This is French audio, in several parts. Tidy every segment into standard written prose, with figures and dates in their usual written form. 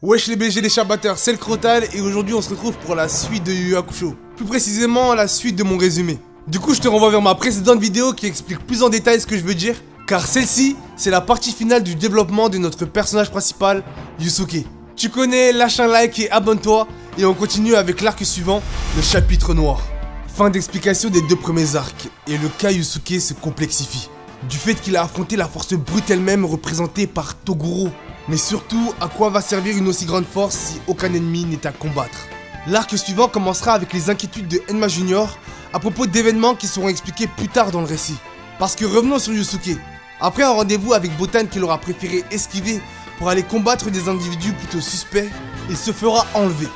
Wesh les BG les charbatteurs, c'est le Crotal et aujourd'hui on se retrouve pour la suite de Yu Yu Hakusho. Plus précisément la suite de mon résumé. Du coup je te renvoie vers ma précédente vidéo qui explique plus en détail ce que je veux dire. Car celle-ci, c'est la partie finale du développement de notre personnage principal, Yusuke. Tu connais, lâche un like et abonne-toi et on continue avec l'arc suivant, le chapitre noir. Fin d'explication des deux premiers arcs et le cas Yusuke se complexifie. Du fait qu'il a affronté la force brute elle-même représentée par Toguro. Mais surtout, à quoi va servir une aussi grande force si aucun ennemi n'est à combattre? L'arc suivant commencera avec les inquiétudes de Enma Junior à propos d'événements qui seront expliqués plus tard dans le récit. Parce que revenons sur Yusuke. Après un rendez-vous avec Botan qu'il aura préféré esquiver pour aller combattre des individus plutôt suspects, il se fera enlever.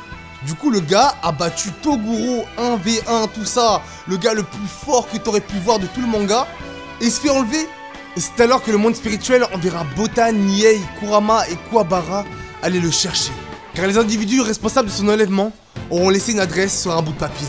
Du coup le gars a battu Toguro 1v1 tout ça, le gars le plus fort que t'aurais pu voir de tout le manga, et il se fait enlever. Et c'est alors que le monde spirituel enverra Botan, Niei, Kurama et Kuwabara aller le chercher. Car les individus responsables de son enlèvement auront laissé une adresse sur un bout de papier.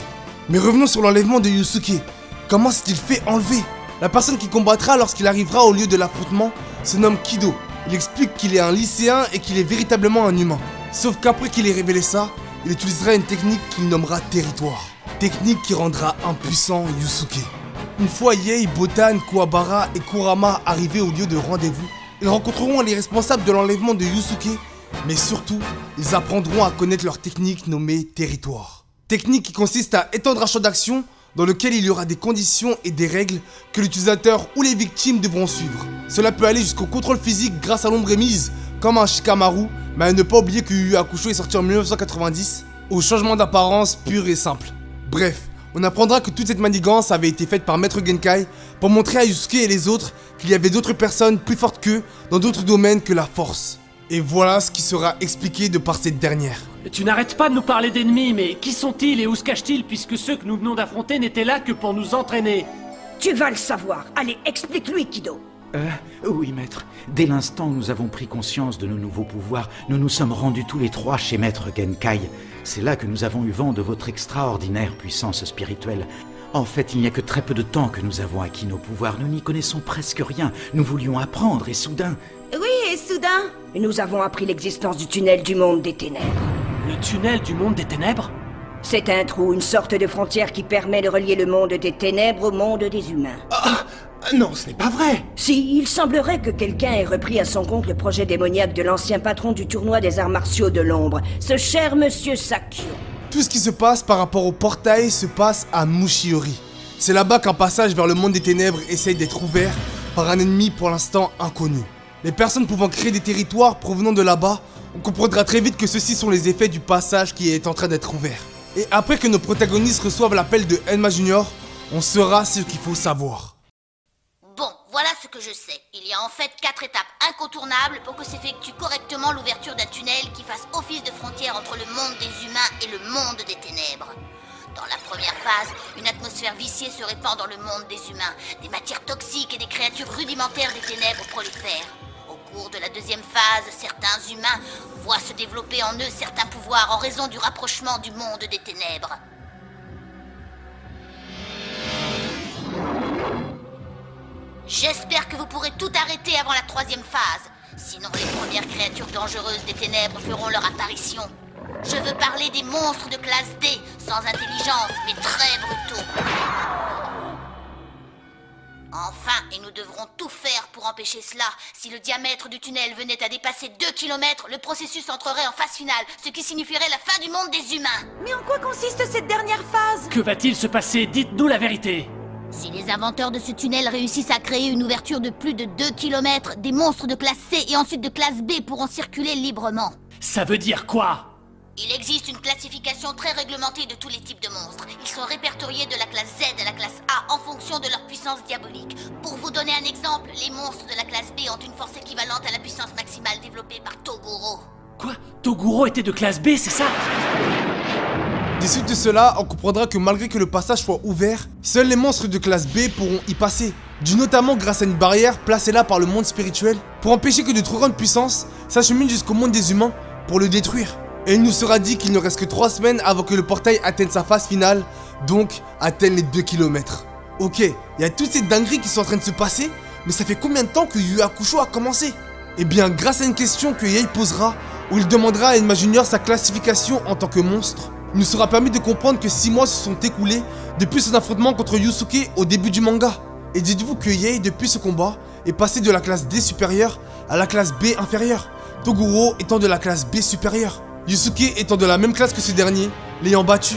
Mais revenons sur l'enlèvement de Yusuke. Comment s'est-il fait enlever? La personne qui combattra lorsqu'il arrivera au lieu de l'affrontement se nomme Kido. Il explique qu'il est un lycéen et qu'il est véritablement un humain. Sauf qu'après qu'il ait révélé ça, il utilisera une technique qu'il nommera territoire. Technique qui rendra impuissant Yusuke. Une fois Yei, Botan, Kuwabara et Kurama arrivés au lieu de rendez-vous, ils rencontreront les responsables de l'enlèvement de Yusuke, mais surtout, ils apprendront à connaître leur technique nommée territoire. Technique qui consiste à étendre un champ d'action dans lequel il y aura des conditions et des règles que l'utilisateur ou les victimes devront suivre. Cela peut aller jusqu'au contrôle physique grâce à l'ombre émise, comme un Shikamaru, mais à ne pas oublier que Yu Yu Hakusho est sorti en 1990, au changement d'apparence pur et simple. Bref. On apprendra que toute cette manigance avait été faite par Maître Genkai pour montrer à Yusuke et les autres qu'il y avait d'autres personnes plus fortes qu'eux dans d'autres domaines que la force. Et voilà ce qui sera expliqué de par cette dernière. Tu n'arrêtes pas de nous parler d'ennemis, mais qui sont-ils et où se cachent-ils puisque ceux que nous venons d'affronter n'étaient là que pour nous entraîner? Tu vas le savoir. Allez, explique-lui, Kido. Oui, maître. Dès l'instant où nous avons pris conscience de nos nouveaux pouvoirs, nous nous sommes rendus tous les trois chez Maître Genkai. C'est là que nous avons eu vent de votre extraordinaire puissance spirituelle. En fait, il n'y a que très peu de temps que nous avons acquis nos pouvoirs. Nous n'y connaissons presque rien. Nous voulions apprendre et soudain... Oui, et soudain, nous avons appris l'existence du tunnel du monde des ténèbres. Le tunnel du monde des ténèbres? C'est un trou, une sorte de frontière qui permet de relier le monde des ténèbres au monde des humains. Non, ce n'est pas vrai! Si, il semblerait que quelqu'un ait repris à son compte le projet démoniaque de l'ancien patron du tournoi des arts martiaux de l'ombre, ce cher monsieur Sakyo. Tout ce qui se passe par rapport au portail se passe à Mushiori. C'est là-bas qu'un passage vers le monde des ténèbres essaye d'être ouvert par un ennemi pour l'instant inconnu. Les personnes pouvant créer des territoires provenant de là-bas, on comprendra très vite que ceux-ci sont les effets du passage qui est en train d'être ouvert. Et après que nos protagonistes reçoivent l'appel de Enma Junior, on saura ce qu'il faut savoir. Bon, voilà ce que je sais. Il y a en fait 4 étapes incontournables pour que s'effectue correctement l'ouverture d'un tunnel qui fasse office de frontière entre le monde des humains et le monde des ténèbres. Dans la première phase, une atmosphère viciée se répand dans le monde des humains. Des matières toxiques et des créatures rudimentaires des ténèbres prolifèrent. Au cours de la deuxième phase, certains humains voient se développer en eux certains pouvoirs en raison du rapprochement du monde des ténèbres. J'espère que vous pourrez tout arrêter avant la troisième phase. Sinon, les premières créatures dangereuses des ténèbres feront leur apparition. Je veux parler des monstres de classe D, sans intelligence, mais très brutaux. Enfin, et nous devrons tout faire pour empêcher cela. Si le diamètre du tunnel venait à dépasser 2 km, le processus entrerait en phase finale, ce qui signifierait la fin du monde des humains. Mais en quoi consiste cette dernière phase? Que va-t-il se passer? Dites-nous la vérité. Si les inventeurs de ce tunnel réussissent à créer une ouverture de plus de 2 km, des monstres de classe C et ensuite de classe B pourront circuler librement. Ça veut dire quoi? Il existe une classification très réglementée de tous les types de monstres. Ils sont répertoriés de la classe Z à la classe A en fonction de leur puissance diabolique. Pour vous donner un exemple, les monstres de la classe B ont une force équivalente à la puissance maximale développée par Toguro. Quoi? Toguro était de classe B, c'est ça? Des suite de cela, on comprendra que malgré que le passage soit ouvert, seuls les monstres de classe B pourront y passer. Dû notamment grâce à une barrière placée là par le monde spirituel, pour empêcher que de trop grandes puissances s'acheminent jusqu'au monde des humains pour le détruire. Et il nous sera dit qu'il ne reste que 3 semaines avant que le portail atteigne sa phase finale, donc atteigne les 2 km. Ok, il y a toutes ces dingueries qui sont en train de se passer, mais ça fait combien de temps que Yu Yu Hakusho a commencé? Eh bien, grâce à une question que Yei posera, où il demandera à Enma Junior sa classification en tant que monstre. Il nous sera permis de comprendre que 6 mois se sont écoulés depuis son affrontement contre Yusuke au début du manga. Et dites-vous que Yae, depuis ce combat, est passé de la classe D supérieure à la classe B inférieure, Toguro étant de la classe B supérieure, Yusuke étant de la même classe que ce dernier, l'ayant battu.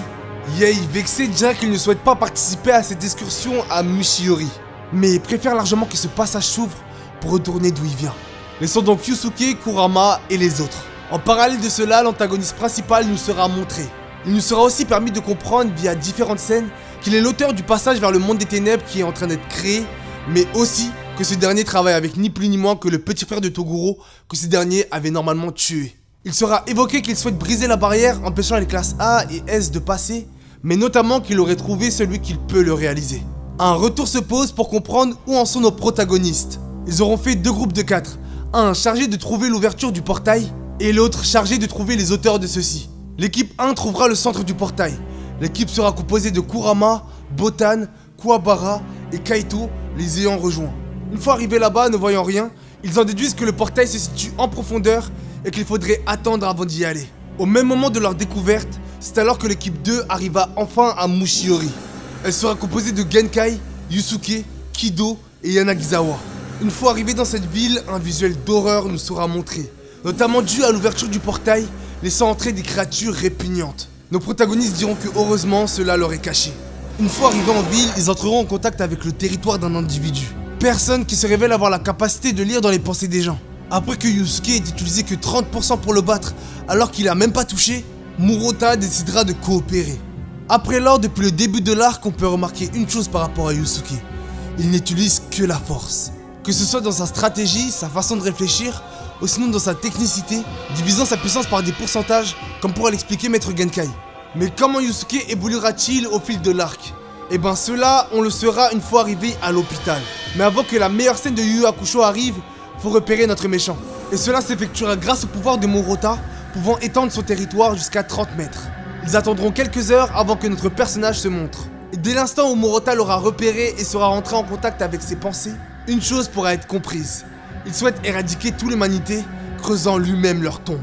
Yae, vexé, dira qu'il ne souhaite pas participer à cette excursion à Mushiori, mais préfère largement que ce passage s'ouvre pour retourner d'où il vient. Laissons donc Yusuke, Kurama et les autres. En parallèle de cela, l'antagoniste principal nous sera montré. Il nous sera aussi permis de comprendre via différentes scènes qu'il est l'auteur du passage vers le monde des ténèbres qui est en train d'être créé, mais aussi que ce dernier travaille avec ni plus ni moins que le petit frère de Toguro que ce dernier avait normalement tué. Il sera évoqué qu'il souhaite briser la barrière empêchant les classes A et S de passer, mais notamment qu'il aurait trouvé celui qui peut le réaliser. Un retour se pose pour comprendre où en sont nos protagonistes. Ils auront fait 2 groupes de 4, un chargé de trouver l'ouverture du portail et l'autre chargé de trouver les auteurs de ceux-ci. L'équipe 1 trouvera le centre du portail. L'équipe sera composée de Kurama, Botan, Kuwabara et Kaito, les ayant rejoints. Une fois arrivés là-bas, ne voyant rien, ils en déduisent que le portail se situe en profondeur et qu'il faudrait attendre avant d'y aller. Au même moment de leur découverte, c'est alors que l'équipe 2 arriva enfin à Mushiori. Elle sera composée de Genkai, Yusuke, Kido et Yanagisawa. Une fois arrivés dans cette ville, un visuel d'horreur nous sera montré, notamment dû à l'ouverture du portail, laissant entrer des créatures répugnantes. Nos protagonistes diront que heureusement cela leur est caché. Une fois arrivés en ville, ils entreront en contact avec le territoire d'un individu. Personne qui se révèle avoir la capacité de lire dans les pensées des gens. Après que Yusuke ait utilisé que 30% pour le battre alors qu'il a même pas touché, Murota décidera de coopérer. Après lors, depuis le début de l'arc, on peut remarquer une chose par rapport à Yusuke. Il n'utilise que la force. Que ce soit dans sa stratégie, sa façon de réfléchir, ou sinon dans sa technicité, divisant sa puissance par des pourcentages, comme pourra l'expliquer Maître Genkai. Mais comment Yusuke évoluera-t-il au fil de l'arc? Eh ben cela, on le saura une fois arrivé à l'hôpital. Mais avant que la meilleure scène de Yu Yu Hakusho arrive, faut repérer notre méchant. Et cela s'effectuera grâce au pouvoir de Murota, pouvant étendre son territoire jusqu'à 30 mètres. Ils attendront quelques heures avant que notre personnage se montre. Et dès l'instant où Murota l'aura repéré et sera rentré en contact avec ses pensées, une chose pourra être comprise. Il souhaite éradiquer toute l'humanité, creusant lui-même leur tombe.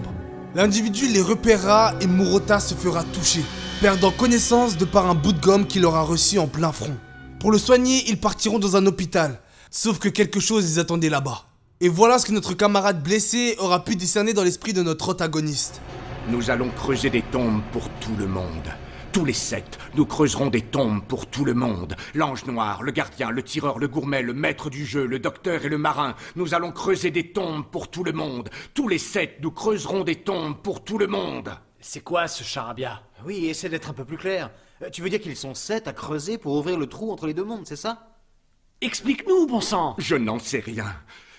L'individu les repérera et Murota se fera toucher, perdant connaissance de par un bout de gomme qu'il aura reçu en plein front. Pour le soigner, ils partiront dans un hôpital, sauf que quelque chose les attendait là-bas. Et voilà ce que notre camarade blessé aura pu discerner dans l'esprit de notre protagoniste. Nous allons creuser des tombes pour tout le monde. Tous les 7, nous creuserons des tombes pour tout le monde. L'ange noir, le gardien, le tireur, le gourmet, le maître du jeu, le docteur et le marin. Nous allons creuser des tombes pour tout le monde. Tous les 7, nous creuserons des tombes pour tout le monde. C'est quoi ce charabia? Oui, essaie d'être un peu plus clair. Tu veux dire qu'ils sont 7 à creuser pour ouvrir le trou entre les deux mondes, c'est ça? Explique-nous, bon sang! Je n'en sais rien.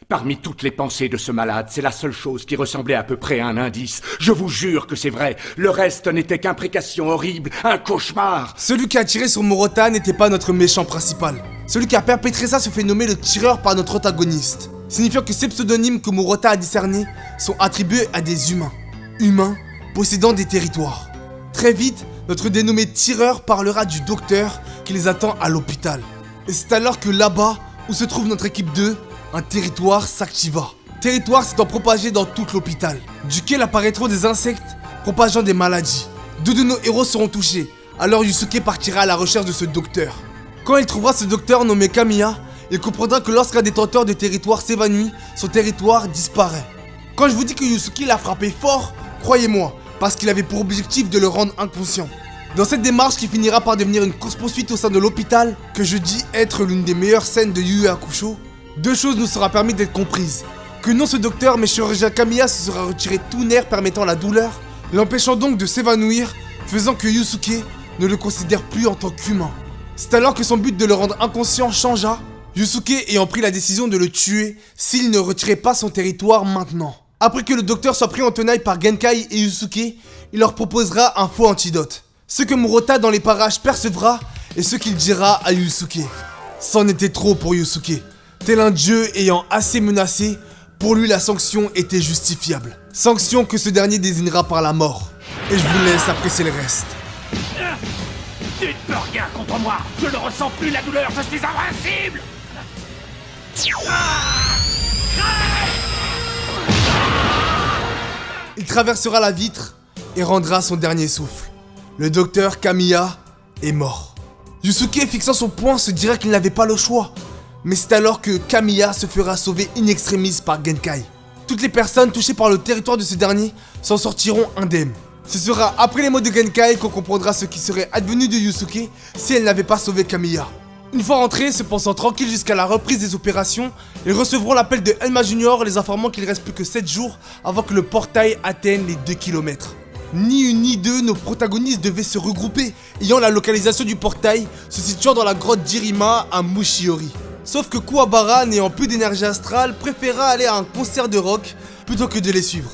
Parmi toutes les pensées de ce malade, c'est la seule chose qui ressemblait à peu près à un indice. Je vous jure que c'est vrai. Le reste n'était qu'imprécation horrible, un cauchemar. Celui qui a tiré sur Murota n'était pas notre méchant principal. Celui qui a perpétré ça se fait nommer le tireur par notre antagoniste, signifiant que ces pseudonymes que Murota a discernés sont attribués à des humains. Humains possédant des territoires. Très vite, notre dénommé tireur parlera du docteur qui les attend à l'hôpital. Et c'est alors que là-bas, où se trouve notre équipe 2, un territoire s'activa. Territoire s'étant propagé dans tout l'hôpital, duquel apparaîtront des insectes propageant des maladies. 2 de nos héros seront touchés, alors Yusuke partira à la recherche de ce docteur. Quand il trouvera ce docteur nommé Kamiya, il comprendra que lorsqu'un détenteur de territoire s'évanouit, son territoire disparaît. Quand je vous dis que Yusuke l'a frappé fort, croyez-moi, parce qu'il avait pour objectif de le rendre inconscient. Dans cette démarche qui finira par devenir une course-poursuite au sein de l'hôpital, que je dis être l'une des meilleures scènes de Yu Yu Hakusho, 2 choses nous sera permis d'être comprises. Que non ce docteur mais chirurgien Kamiya se sera retiré tout nerf permettant la douleur, l'empêchant donc de s'évanouir, faisant que Yusuke ne le considère plus en tant qu'humain. C'est alors que son but de le rendre inconscient changea, Yusuke ayant pris la décision de le tuer s'il ne retirait pas son territoire maintenant. Après que le docteur soit pris en tenaille par Genkai et Yusuke, il leur proposera un faux antidote. Ce que Murota dans les parages percevra et ce qu'il dira à Yusuke. C'en était trop pour Yusuke. Tel un dieu ayant assez menacé, pour lui la sanction était justifiable. Sanction que ce dernier désignera par la mort. Et je vous laisse apprécier le reste. Tu ne peux rien contre moi. Je ne ressens plus la douleur. Je suis invincible. Il traversera la vitre et rendra son dernier souffle. Le docteur Kamiya est mort. Yusuke, fixant son poing, se dirait qu'il n'avait pas le choix. Mais c'est alors que Kamiya se fera sauver in extremis par Genkai. Toutes les personnes touchées par le territoire de ce dernier s'en sortiront indemnes. Ce sera après les mots de Genkai qu'on comprendra ce qui serait advenu de Yusuke si elle n'avait pas sauvé Kamiya. Une fois rentrés, se pensant tranquille jusqu'à la reprise des opérations, ils recevront l'appel de Elma Junior les informant qu'il reste plus que 7 jours avant que le portail atteigne les 2 km. Ni une ni deux, nos protagonistes devaient se regrouper, ayant la localisation du portail se situant dans la grotte Jirima à Mushiori. Sauf que Kuwabara, n'ayant plus d'énergie astrale, préféra aller à un concert de rock plutôt que de les suivre.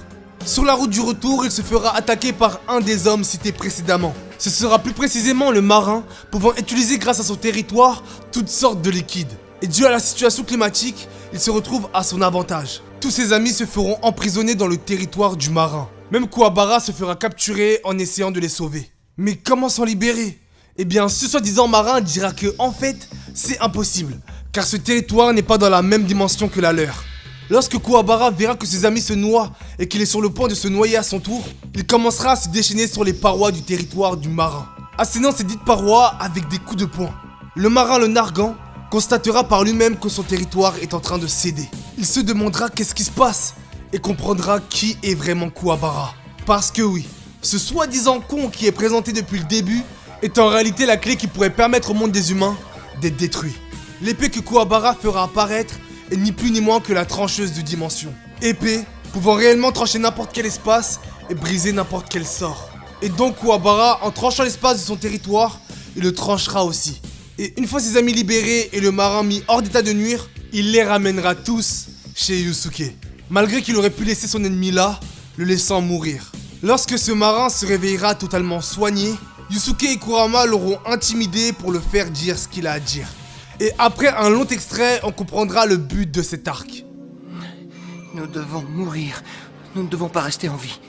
Sur la route du retour, il se fera attaquer par un des hommes cités précédemment. Ce sera plus précisément le marin, pouvant utiliser grâce à son territoire toutes sortes de liquides. Et dû à la situation climatique, il se retrouve à son avantage. Tous ses amis se feront emprisonner dans le territoire du marin. Même Kuwabara se fera capturer en essayant de les sauver. Mais comment s'en libérer? Eh bien, ce soi-disant marin dira que, en fait, c'est impossible, car ce territoire n'est pas dans la même dimension que la leur. Lorsque Kuwabara verra que ses amis se noient et qu'il est sur le point de se noyer à son tour, il commencera à se déchaîner sur les parois du territoire du marin, assénant ces dites parois avec des coups de poing. Le marin, le narguant, constatera par lui-même que son territoire est en train de céder. Il se demandera qu'est-ce qui se passe et comprendra qui est vraiment Kuwabara. Parce que oui, ce soi-disant con qui est présenté depuis le début est en réalité la clé qui pourrait permettre au monde des humains d'être détruit. L'épée que Kuwabara fera apparaître est ni plus ni moins que la trancheuse de dimension. Épée pouvant réellement trancher n'importe quel espace et briser n'importe quel sort. Et donc Kuwabara, en tranchant l'espace de son territoire, il le tranchera aussi. Et une fois ses amis libérés et le marin mis hors d'état de nuire, il les ramènera tous chez Yusuke. Malgré qu'il aurait pu laisser son ennemi là, le laissant mourir. Lorsque ce marin se réveillera totalement soigné, Yusuke et Kurama l'auront intimidé pour le faire dire ce qu'il a à dire. Et après un long extrait, on comprendra le but de cet arc. Nous devons mourir. Nous ne devons pas rester en vie.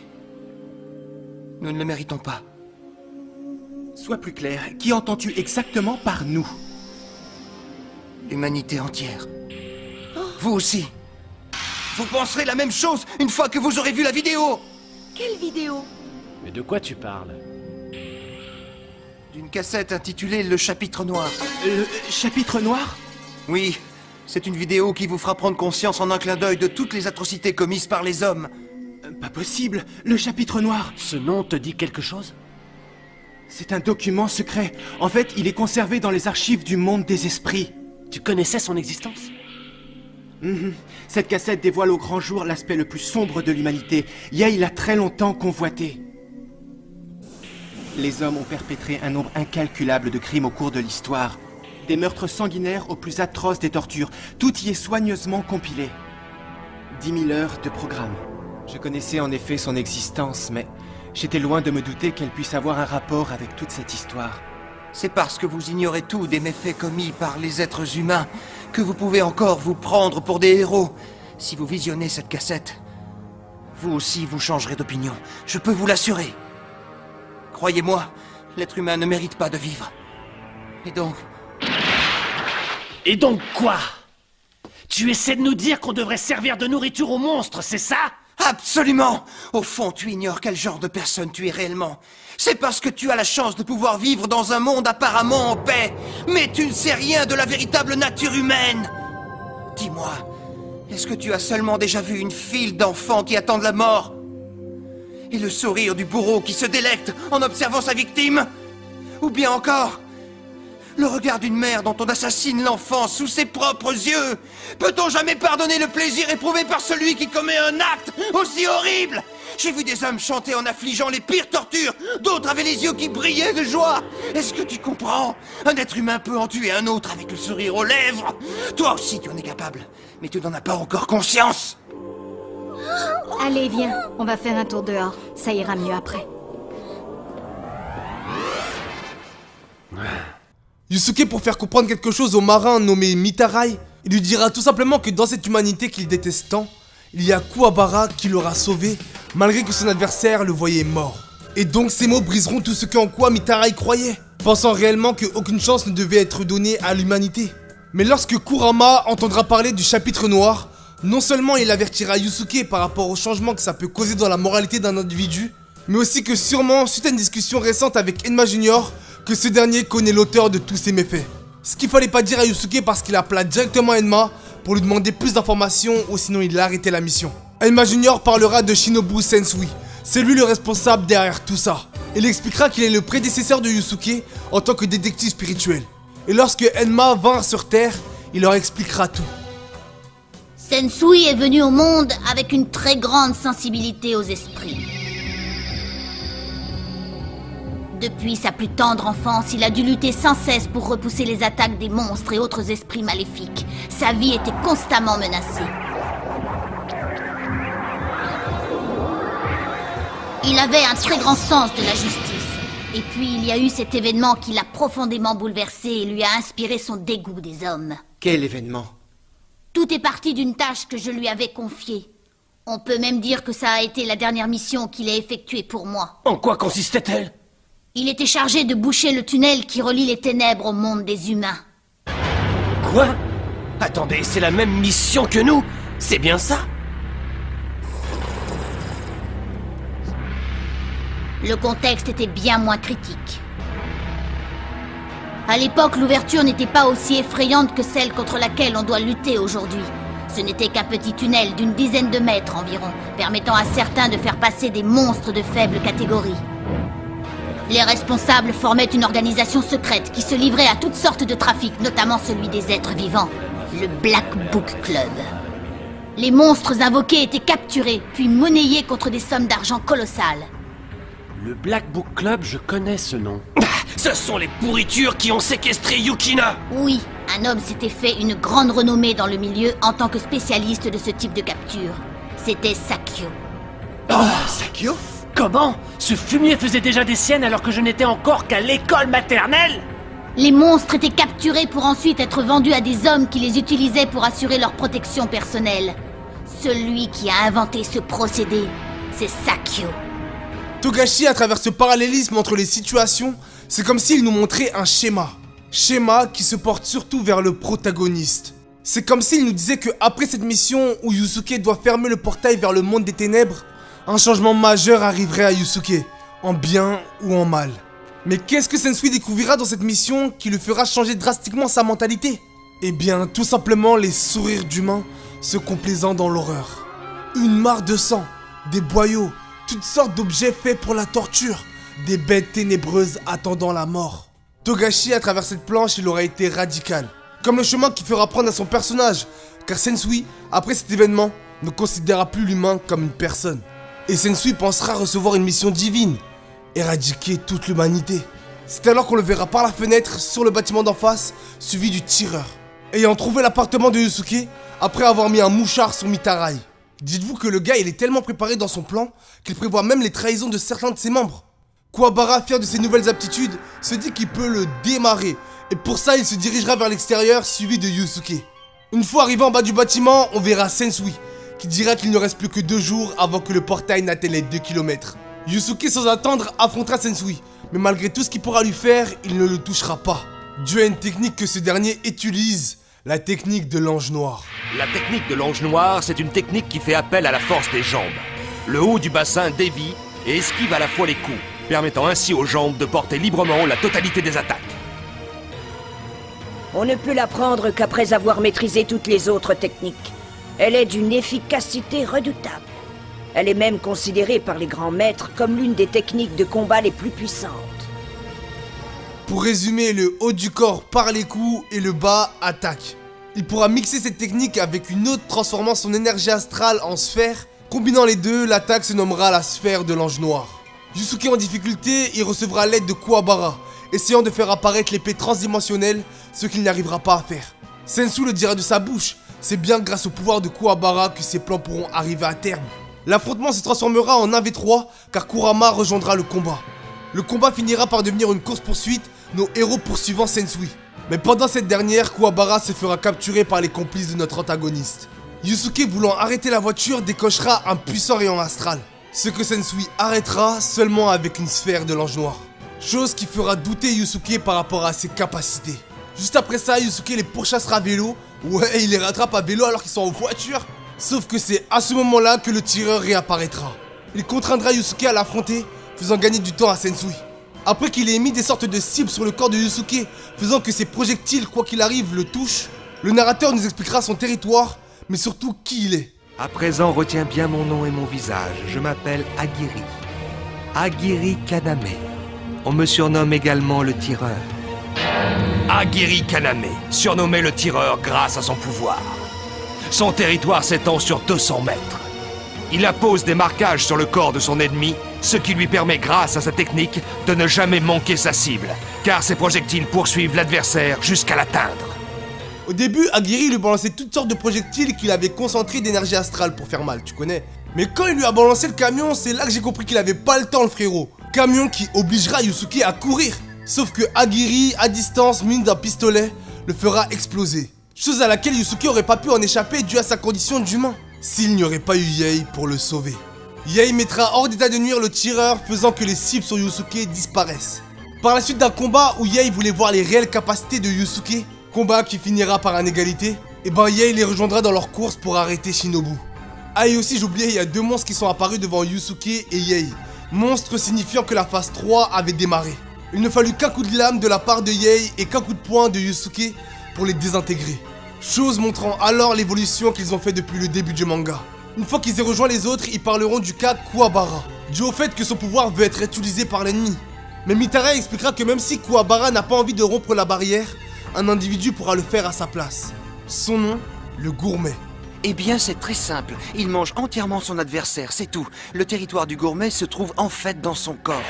Nous ne le méritons pas. Sois plus clair, qui entends-tu exactement par nous? L'humanité entière. Vous aussi. Vous penserez la même chose une fois que vous aurez vu la vidéo. Quelle vidéo? Mais de quoi tu parles? D'une cassette intitulée Le Chapitre Noir. Le Chapitre Noir? Oui, c'est une vidéo qui vous fera prendre conscience en un clin d'œil de toutes les atrocités commises par les hommes. Pas possible, le Chapitre Noir. Ce nom te dit quelque chose? C'est un document secret. En fait, il est conservé dans les archives du monde des esprits. Tu connaissais son existence? Cette cassette dévoile au grand jour l'aspect le plus sombre de l'humanité. Yei l'a très longtemps convoité. Les hommes ont perpétré un nombre incalculable de crimes au cours de l'histoire. Des meurtres sanguinaires aux plus atroces des tortures. Tout y est soigneusement compilé. 10 000 heures de programme. Je connaissais en effet son existence, mais j'étais loin de me douter qu'elle puisse avoir un rapport avec toute cette histoire. C'est parce que vous ignorez tout des méfaits commis par les êtres humains que vous pouvez encore vous prendre pour des héros. Si vous visionnez cette cassette, vous aussi vous changerez d'opinion. Je peux vous l'assurer. Croyez-moi, l'être humain ne mérite pas de vivre. Et donc... Et donc quoi? Tu essaies de nous dire qu'on devrait servir de nourriture aux monstres, c'est ça? Absolument! Au fond, tu ignores quel genre de personne tu es réellement. C'est parce que tu as la chance de pouvoir vivre dans un monde apparemment en paix, mais tu ne sais rien de la véritable nature humaine. Dis-moi, est-ce que tu as seulement déjà vu une file d'enfants qui attendent la mort? Et le sourire du bourreau qui se délecte en observant sa victime? Ou bien encore, le regard d'une mère dont on assassine l'enfant sous ses propres yeux? Peut-on jamais pardonner le plaisir éprouvé par celui qui commet un acte aussi horrible? J'ai vu des hommes chanter en affligeant les pires tortures, d'autres avaient les yeux qui brillaient de joie. Est-ce que tu comprends? Un être humain peut en tuer un autre avec le sourire aux lèvres. Toi aussi tu en es capable, mais tu n'en as pas encore conscience. Allez, viens, on va faire un tour dehors. Ça ira mieux après. Yusuke, pour faire comprendre quelque chose au marin nommé Mitarai, il lui dira tout simplement que dans cette humanité qu'il déteste tant, il y a Kuwabara qui l'aura sauvé, malgré que son adversaire le voyait mort. Et donc ces mots briseront tout ce en quoi Mitarai croyait, pensant réellement qu'aucune chance ne devait être donnée à l'humanité. Mais lorsque Kurama entendra parler du Chapitre Noir, non seulement il avertira Yusuke par rapport au changement que ça peut causer dans la moralité d'un individu, mais aussi que sûrement, suite à une discussion récente avec Enma Junior, que ce dernier connaît l'auteur de tous ces méfaits. Ce qu'il fallait pas dire à Yusuke parce qu'il appela directement Enma pour lui demander plus d'informations ou sinon il arrêtait la mission. Enma Junior parlera de Shinobu Sensui, c'est lui le responsable derrière tout ça. Il expliquera qu'il est le prédécesseur de Yusuke en tant que détective spirituel. Et lorsque Enma vint sur Terre, il leur expliquera tout. Sensui est venu au monde avec une très grande sensibilité aux esprits. Depuis sa plus tendre enfance, il a dû lutter sans cesse pour repousser les attaques des monstres et autres esprits maléfiques. Sa vie était constamment menacée. Il avait un très grand sens de la justice. Et puis il y a eu cet événement qui l'a profondément bouleversé et lui a inspiré son dégoût des hommes. Quel événement? Tout est parti d'une tâche que je lui avais confiée. On peut même dire que ça a été la dernière mission qu'il a effectuée pour moi. En quoi consistait-elle? Il était chargé de boucher le tunnel qui relie les ténèbres au monde des humains. Quoi? Attendez, c'est la même mission que nous? C'est bien ça? Le contexte était bien moins critique. À l'époque, l'ouverture n'était pas aussi effrayante que celle contre laquelle on doit lutter aujourd'hui. Ce n'était qu'un petit tunnel d'une dizaine de mètres environ, permettant à certains de faire passer des monstres de faible catégorie. Les responsables formaient une organisation secrète qui se livrait à toutes sortes de trafics, notamment celui des êtres vivants, le Black Book Club. Les monstres invoqués étaient capturés, puis monnayés contre des sommes d'argent colossales. Le Black Book Club, je connais ce nom. Ce sont les pourritures qui ont séquestré Yukina! Oui, un homme s'était fait une grande renommée dans le milieu en tant que spécialiste de ce type de capture. C'était Sakyo. Oh, Sakyo? Comment? Ce fumier faisait déjà des siennes alors que je n'étais encore qu'à l'école maternelle? Les monstres étaient capturés pour ensuite être vendus à des hommes qui les utilisaient pour assurer leur protection personnelle. Celui qui a inventé ce procédé, c'est Sakyo. Togashi, à travers ce parallélisme entre les situations, c'est comme s'il nous montrait un schéma. Schéma qui se porte surtout vers le protagoniste. C'est comme s'il nous disait que après cette mission où Yusuke doit fermer le portail vers le monde des ténèbres, un changement majeur arriverait à Yusuke, en bien ou en mal. Mais qu'est-ce que Sensui découvrira dans cette mission qui lui fera changer drastiquement sa mentalité? Eh bien, tout simplement les sourires d'humains se complaisant dans l'horreur. Une mare de sang, des boyaux, toutes sortes d'objets faits pour la torture, des bêtes ténébreuses attendant la mort. Togashi, à travers cette planche, il aura été radical. Comme le chemin qui fera prendre à son personnage, car Sensui, après cet événement, ne considérera plus l'humain comme une personne. Et Sensui pensera recevoir une mission divine, éradiquer toute l'humanité. C'est alors qu'on le verra par la fenêtre sur le bâtiment d'en face, suivi du tireur. Ayant trouvé l'appartement de Yusuke, après avoir mis un mouchard sur Mitarai. Dites-vous que le gars il est tellement préparé dans son plan qu'il prévoit même les trahisons de certains de ses membres. Kuwabara, fier de ses nouvelles aptitudes, se dit qu'il peut le démarrer. Et pour ça il se dirigera vers l'extérieur suivi de Yusuke. Une fois arrivé en bas du bâtiment, on verra Sensui, qui dira qu'il ne reste plus que 2 jours avant que le portail n'atteigne les 2 km. Yusuke sans attendre affrontera Sensui, mais malgré tout ce qu'il pourra lui faire, il ne le touchera pas. Dû à une technique que ce dernier utilise, la technique de l'ange noir. La technique de l'ange noir, c'est une technique qui fait appel à la force des jambes. Le haut du bassin dévie et esquive à la fois les coups, permettant ainsi aux jambes de porter librement la totalité des attaques. On ne peut l'apprendre qu'après avoir maîtrisé toutes les autres techniques. Elle est d'une efficacité redoutable. Elle est même considérée par les grands maîtres comme l'une des techniques de combat les plus puissantes. Pour résumer, le haut du corps part les coups et le bas attaque. Il pourra mixer cette technique avec une autre transformant son énergie astrale en sphère. Combinant les deux, l'attaque se nommera la sphère de l'ange noir. Yusuke en difficulté, il recevra l'aide de Kuwabara, essayant de faire apparaître l'épée transdimensionnelle, ce qu'il n'arrivera pas à faire. Sensui le dira de sa bouche, c'est bien grâce au pouvoir de Kuwabara que ses plans pourront arriver à terme. L'affrontement se transformera en 1v3 car Kurama rejoindra le combat. Le combat finira par devenir une course-poursuite, nos héros poursuivant Sensui. Mais pendant cette dernière, Kuwabara se fera capturer par les complices de notre antagoniste. Yusuke voulant arrêter la voiture décochera un puissant rayon astral, ce que Sensui arrêtera seulement avec une sphère de l'ange noir. Chose qui fera douter Yusuke par rapport à ses capacités. Juste après ça, Yusuke les pourchassera à vélo. Ouais, il les rattrape à vélo alors qu'ils sont en voiture. Sauf que c'est à ce moment-là que le tireur réapparaîtra. Il contraindra Yusuke à l'affronter, faisant gagner du temps à Sensui. Après qu'il ait mis des sortes de cibles sur le corps de Yusuke, faisant que ses projectiles, quoi qu'il arrive, le touchent, le narrateur nous expliquera son territoire, mais surtout qui il est. À présent, retiens bien mon nom et mon visage. Je m'appelle Agiri. Agiri Kaname. On me surnomme également le tireur. Agiri Kaname, surnommé le tireur grâce à son pouvoir. Son territoire s'étend sur 200 mètres. Il appose des marquages sur le corps de son ennemi, ce qui lui permet, grâce à sa technique, de ne jamais manquer sa cible, car ses projectiles poursuivent l'adversaire jusqu'à l'atteindre. Au début, Agiri lui balançait toutes sortes de projectiles qu'il avait concentrés d'énergie astrale pour faire mal, tu connais. Mais quand il lui a balancé le camion, c'est là que j'ai compris qu'il avait pas le temps, le frérot. Camion qui obligera Yusuke à courir. Sauf que Agiri, à distance, muni d'un pistolet, le fera exploser. Chose à laquelle Yusuke aurait pas pu en échapper dû à sa condition d'humain, s'il n'y aurait pas eu Yei pour le sauver. Yei mettra hors d'état de nuire le tireur, faisant que les cibles sur Yusuke disparaissent. Par la suite d'un combat où Yei voulait voir les réelles capacités de Yusuke, combat qui finira par une égalité, et ben Yei les rejoindra dans leur course pour arrêter Shinobu. Ah et aussi j'oubliais, il y a deux monstres qui sont apparus devant Yusuke et Yei. Monstres signifiant que la phase 3 avait démarré. Il ne fallut qu'un coup de lame de la part de Yei et qu'un coup de poing de Yusuke pour les désintégrer. Chose montrant alors l'évolution qu'ils ont fait depuis le début du manga. Une fois qu'ils aient rejoint les autres, ils parleront du cas Kuwabara, dû au fait que son pouvoir veut être utilisé par l'ennemi. Mais Mitara expliquera que même si Kuwabara n'a pas envie de rompre la barrière, un individu pourra le faire à sa place. Son nom, le gourmet. Eh bien, c'est très simple. Il mange entièrement son adversaire, c'est tout. Le territoire du gourmet se trouve en fait dans son corps.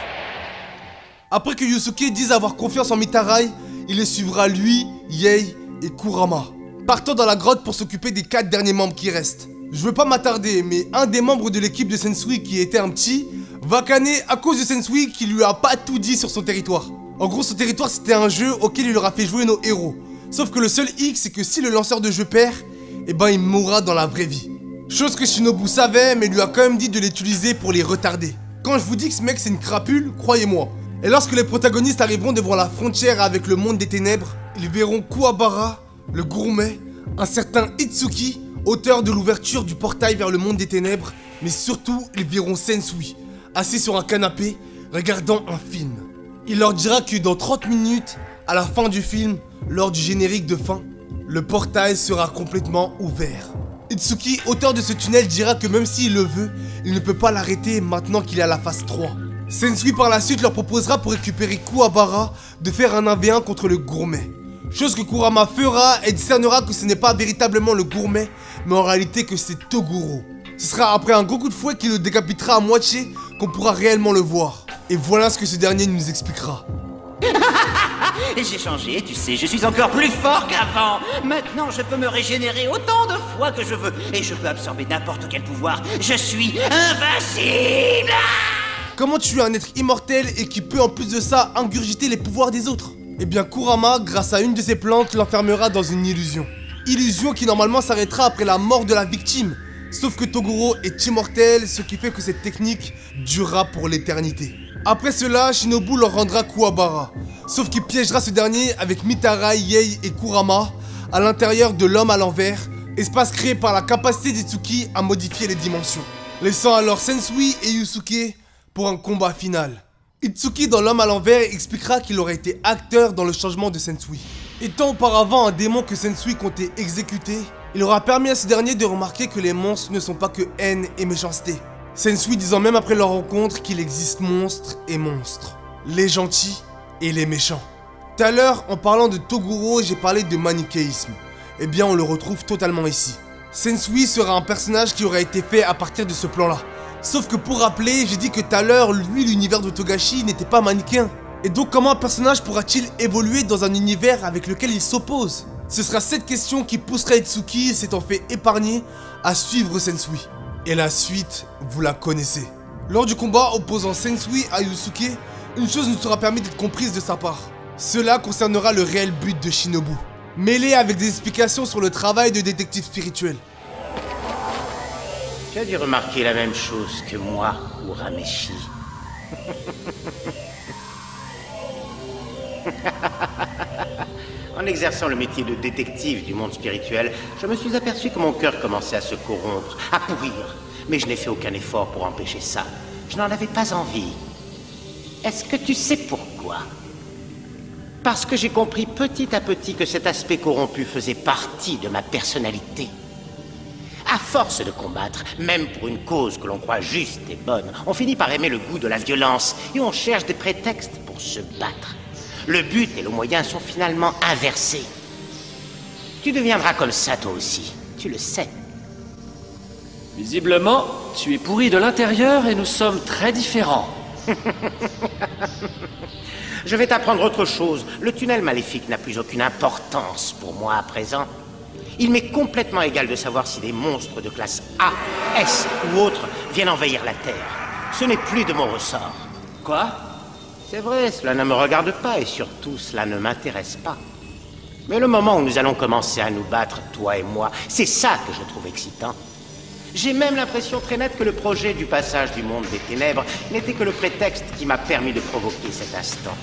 Après que Yusuke dise avoir confiance en Mitarai, il les suivra lui, Yei et Kurama, partant dans la grotte pour s'occuper des 4 derniers membres qui restent. Je veux pas m'attarder, mais un des membres de l'équipe de Sensui qui était un petit, va canner à cause de Sensui qui lui a pas tout dit sur son territoire. En gros, son territoire c'était un jeu auquel il aura fait jouer nos héros. Sauf que le seul hic, c'est que si le lanceur de jeu perd, eh ben il mourra dans la vraie vie. Chose que Shinobu savait, mais lui a quand même dit de l'utiliser pour les retarder. Quand je vous dis que ce mec c'est une crapule, croyez-moi. Et lorsque les protagonistes arriveront devant la frontière avec le monde des ténèbres, ils verront Kuwabara, le gourmet, un certain Itsuki, auteur de l'ouverture du portail vers le monde des ténèbres, mais surtout ils verront Sensui, assis sur un canapé, regardant un film. Il leur dira que dans 30 minutes, à la fin du film, lors du générique de fin, le portail sera complètement ouvert. Itsuki, auteur de ce tunnel, dira que même s'il le veut, il ne peut pas l'arrêter maintenant qu'il est à la phase 3. Sensui par la suite leur proposera pour récupérer Kuwabara de faire un 1v1 contre le gourmet. Chose que Kurama fera et discernera que ce n'est pas véritablement le gourmet, mais en réalité que c'est Toguro. Ce sera après un gros coup de fouet qui le décapitera à moitié qu'on pourra réellement le voir. Et voilà ce que ce dernier nous expliquera. J'ai changé, tu sais, je suis encore plus fort qu'avant. Maintenant, je peux me régénérer autant de fois que je veux. Et je peux absorber n'importe quel pouvoir. Je suis invincible. Comment tuer un être immortel et qui peut en plus de ça ingurgiter les pouvoirs des autres? Eh bien Kurama, grâce à une de ses plantes, l'enfermera dans une illusion. Illusion qui normalement s'arrêtera après la mort de la victime. Sauf que Toguro est immortel, ce qui fait que cette technique durera pour l'éternité. Après cela, Shinobu leur rendra Kuwabara. Sauf qu'il piégera ce dernier avec Mitarai, Yei et Kurama à l'intérieur de l'homme à l'envers, espace créé par la capacité d'Itsuki à modifier les dimensions. Laissant alors Sensui et Yusuke pour un combat final. Itsuki dans l'homme à l'envers expliquera qu'il aurait été acteur dans le changement de Sensui. Étant auparavant un démon que Sensui comptait exécuter, il aura permis à ce dernier de remarquer que les monstres ne sont pas que haine et méchanceté. Sensui disant même après leur rencontre qu'il existe monstres et monstres, les gentils et les méchants. Tout à l'heure, en parlant de Toguro, j'ai parlé de manichéisme. Eh bien, on le retrouve totalement ici. Sensui sera un personnage qui aurait été fait à partir de ce plan-là. Sauf que pour rappeler, j'ai dit que tout à l'heure, lui, l'univers de Togashi n'était pas manichéen. Et donc comment un personnage pourra-t-il évoluer dans un univers avec lequel il s'oppose? Ce sera cette question qui poussera Itsuki, s'étant fait épargner, à suivre Sensui. Et la suite, vous la connaissez. Lors du combat opposant Sensui à Yusuke, une chose nous sera permis d'être comprise de sa part. Cela concernera le réel but de Shinobu, mêlé avec des explications sur le travail de détective spirituel. Tu as dû remarquer la même chose que moi, Urameshi. En exerçant le métier de détective du monde spirituel, je me suis aperçu que mon cœur commençait à se corrompre, à pourrir. Mais je n'ai fait aucun effort pour empêcher ça. Je n'en avais pas envie. Est-ce que tu sais pourquoi? Parce que j'ai compris petit à petit que cet aspect corrompu faisait partie de ma personnalité. À force de combattre, même pour une cause que l'on croit juste et bonne, on finit par aimer le goût de la violence et on cherche des prétextes pour se battre. Le but et le moyen sont finalement inversés. Tu deviendras comme ça toi aussi, tu le sais. Visiblement, tu es pourri de l'intérieur et nous sommes très différents. Je vais t'apprendre autre chose. Le tunnel maléfique n'a plus aucune importance pour moi à présent. Il m'est complètement égal de savoir si des monstres de classe A, S ou autres viennent envahir la Terre. Ce n'est plus de mon ressort. Quoi? C'est vrai, cela ne me regarde pas et surtout, cela ne m'intéresse pas. Mais le moment où nous allons commencer à nous battre, toi et moi, c'est ça que je trouve excitant. J'ai même l'impression très nette que le projet du passage du monde des ténèbres n'était que le prétexte qui m'a permis de provoquer cet instant.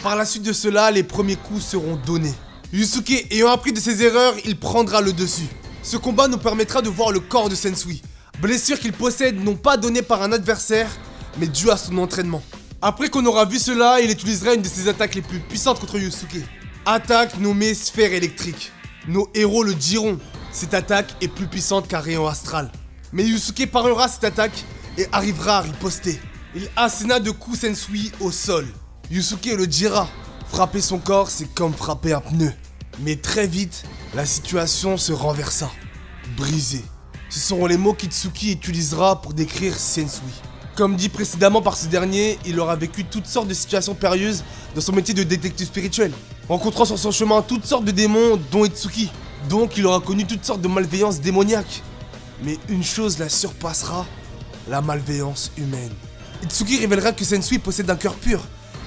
Par la suite de cela, les premiers coups seront donnés. Yusuke ayant appris de ses erreurs, il prendra le dessus. Ce combat nous permettra de voir le corps de Sensui. Blessure qu'il possède non pas donnée par un adversaire, mais due à son entraînement. Après qu'on aura vu cela, il utilisera une de ses attaques les plus puissantes contre Yusuke. Attaque nommée sphère électrique. Nos héros le diront, cette attaque est plus puissante qu'un rayon astral. Mais Yusuke parlera cette attaque et arrivera à riposter. Il asséna de coups Sensui au sol. Yusuke le dira, frapper son corps c'est comme frapper un pneu. Mais très vite, la situation se renversa. Brisé. Ce seront les mots qu'Itsuki utilisera pour décrire Sensui. Comme dit précédemment par ce dernier, il aura vécu toutes sortes de situations périlleuses dans son métier de détective spirituel, rencontrant sur son chemin toutes sortes de démons, dont Itsuki. Donc il aura connu toutes sortes de malveillances démoniaques. Mais une chose la surpassera, la malveillance humaine. Itsuki révélera que Sensui possède un cœur pur.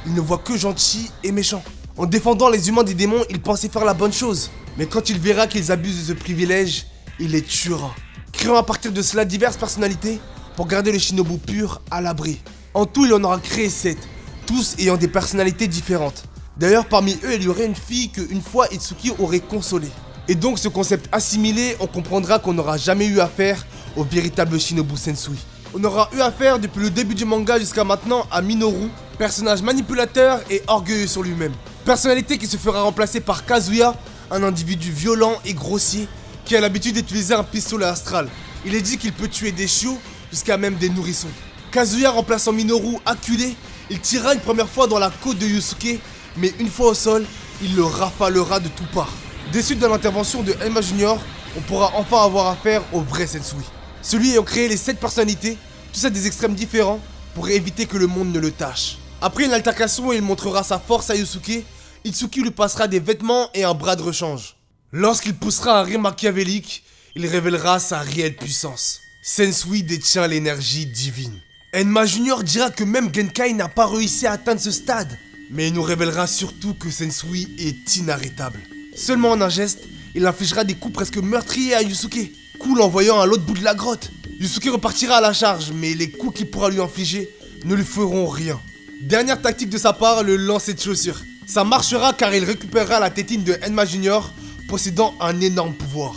Il ne voit que gentil et méchant. En défendant les humains des démons, il pensait faire la bonne chose. Mais quand il verra qu'ils abusent de ce privilège, il les tuera. Créant à partir de cela diverses personnalités pour garder le shinobu pur à l'abri. En tout, il en aura créé 7, tous ayant des personnalités différentes. D'ailleurs, parmi eux, il y aurait une fille qu'une fois Itsuki aurait consolée. Et donc, ce concept assimilé, on comprendra qu'on n'aura jamais eu affaire au véritable Shinobu Sensui. On aura eu affaire depuis le début du manga jusqu'à maintenant à Minoru, personnage manipulateur et orgueilleux sur lui-même. Personnalité qui se fera remplacer par Kazuya, un individu violent et grossier qui a l'habitude d'utiliser un pistolet astral. Il est dit qu'il peut tuer des chiots jusqu'à même des nourrissons. Kazuya remplaçant Minoru acculé, il tirera une première fois dans la côte de Yusuke, mais une fois au sol, il le rafalera de toutes parts. Déçu de l'intervention de Enma Junior, on pourra enfin avoir affaire au vrai Sensui. Celui ayant créé les 7 personnalités, tous à des extrêmes différents, pour éviter que le monde ne le tâche. Après une altercation où il montrera sa force à Yusuke, Itsuki lui passera des vêtements et un bras de rechange. Lorsqu'il poussera un rire machiavélique, il révélera sa réelle puissance. Sensui détient l'énergie divine. Enma Junior dira que même Genkai n'a pas réussi à atteindre ce stade. Mais il nous révélera surtout que Sensui est inarrêtable. Seulement en un geste, il infligera des coups presque meurtriers à Yusuke. Coup l'envoyant à l'autre bout de la grotte. Yusuke repartira à la charge, mais les coups qu'il pourra lui infliger ne lui feront rien. Dernière tactique de sa part, le lancer de chaussures. Ça marchera car il récupérera la tétine de Enma Junior, possédant un énorme pouvoir.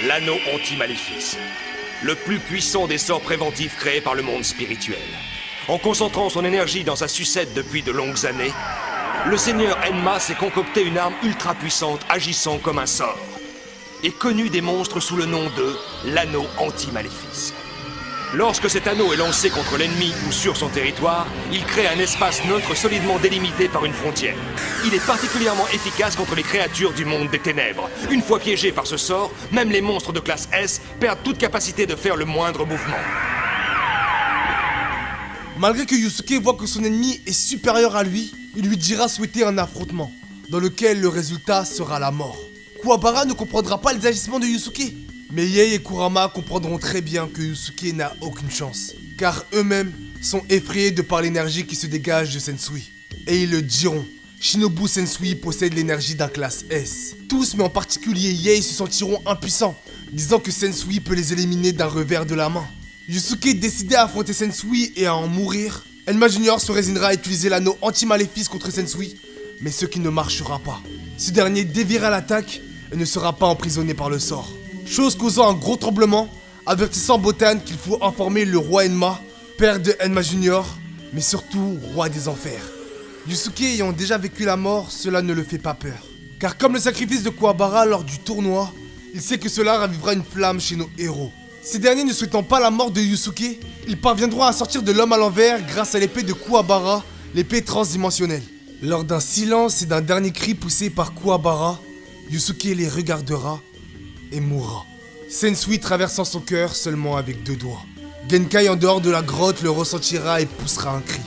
L'anneau anti-maléfice. Le plus puissant des sorts préventifs créés par le monde spirituel. En concentrant son énergie dans sa sucette depuis de longues années, le seigneur Enma s'est concocté une arme ultra puissante agissant comme un sort. Et connu des monstres sous le nom de l'anneau anti-maléfice. Lorsque cet anneau est lancé contre l'ennemi ou sur son territoire, il crée un espace neutre solidement délimité par une frontière. Il est particulièrement efficace contre les créatures du monde des ténèbres. Une fois piégés par ce sort, même les monstres de classe S perdent toute capacité de faire le moindre mouvement. Malgré que Yusuke voit que son ennemi est supérieur à lui, il lui dira souhaiter un affrontement, dans lequel le résultat sera la mort. Kuwabara ne comprendra pas les agissements de Yusuke, mais Yei et Kurama comprendront très bien que Yusuke n'a aucune chance, car eux-mêmes sont effrayés de par l'énergie qui se dégage de Sensui. Et ils le diront, Shinobu Sensui possède l'énergie d'un classe S. Tous, mais en particulier Yei, se sentiront impuissants, disant que Sensui peut les éliminer d'un revers de la main. Yusuke, décidé à affronter Sensui et à en mourir, Enma Junior se résignera à utiliser l'anneau anti-maléfice contre Sensui, mais ce qui ne marchera pas. Ce dernier déviera l'attaque et ne sera pas emprisonné par le sort. Chose causant un gros tremblement, avertissant Botan qu'il faut informer le roi Enma, père de Enma Junior, mais surtout roi des enfers. Yusuke ayant déjà vécu la mort, cela ne le fait pas peur. Car comme le sacrifice de Kuwabara lors du tournoi, il sait que cela ravivera une flamme chez nos héros. Ces derniers ne souhaitant pas la mort de Yusuke, ils parviendront à sortir de l'homme à l'envers grâce à l'épée de Kuwabara, l'épée transdimensionnelle. Lors d'un silence et d'un dernier cri poussé par Kuwabara, Yusuke les regardera et mourra. Sensui traversant son cœur seulement avec 2 doigts. Genkai en dehors de la grotte le ressentira et poussera un cri.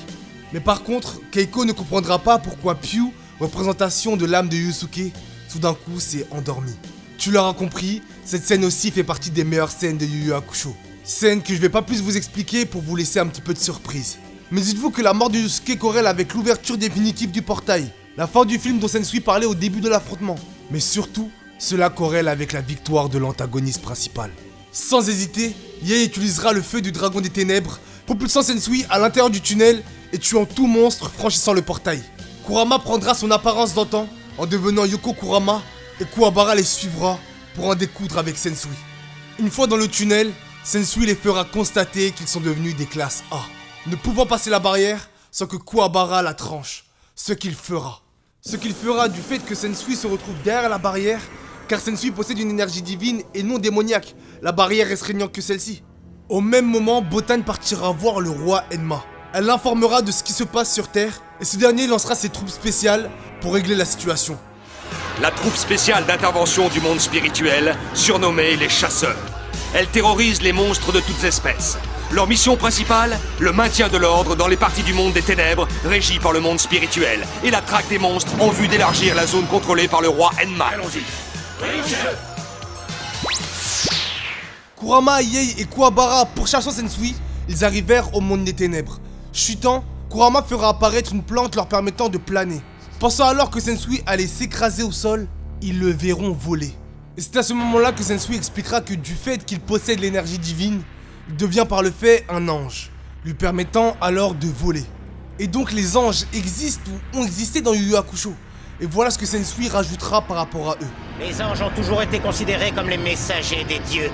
Mais par contre, Keiko ne comprendra pas pourquoi Pyu, représentation de l'âme de Yusuke, tout d'un coup s'est endormi. Tu l'auras compris, cette scène aussi fait partie des meilleures scènes de Yu Yu Hakusho. Scène que je vais pas plus vous expliquer pour vous laisser un petit peu de surprise. Mais dites-vous que la mort de Yusuke corrèle avec l'ouverture définitive du portail, la fin du film dont Sensui parlait au début de l'affrontement. Mais surtout, cela corrèle avec la victoire de l'antagoniste principal. Sans hésiter, Yae utilisera le feu du dragon des ténèbres, propulsant Sensui à l'intérieur du tunnel et tuant tout monstre franchissant le portail. Kurama prendra son apparence d'antan en devenant Yoko Kurama et Kuwabara les suivra pour en découdre avec Sensui. Une fois dans le tunnel, Sensui les fera constater qu'ils sont devenus des classes A, ne pouvant passer la barrière sans que Kuwabara la tranche, ce qu'il fera. Ce qu'il fera du fait que Sensui se retrouve derrière la barrière, car Sensui possède une énergie divine et non démoniaque, la barrière restreignant que celle-ci. Au même moment, Botan partira voir le roi Enma. Elle l'informera de ce qui se passe sur Terre, et ce dernier lancera ses troupes spéciales pour régler la situation. La troupe spéciale d'intervention du monde spirituel, surnommée les Chasseurs. Elle terrorise les monstres de toutes espèces. Leur mission principale, le maintien de l'ordre dans les parties du monde des ténèbres régies par le monde spirituel et la traque des monstres en vue d'élargir la zone contrôlée par le roi Enma. Allons-y. Kurama, Yae et Kuwabara pourchassant Sensui, ils arrivèrent au monde des ténèbres. Chutant, Kurama fera apparaître une plante leur permettant de planer. Pensant alors que Sensui allait s'écraser au sol, ils le verront voler. Et c'est à ce moment-là que Sensui expliquera que du fait qu'il possède l'énergie divine, il devient par le fait un ange, lui permettant alors de voler. Et donc les anges existent ou ont existé dans Yu Yu Hakusho. Et voilà ce que Sensui rajoutera par rapport à eux. Les anges ont toujours été considérés comme les messagers des dieux.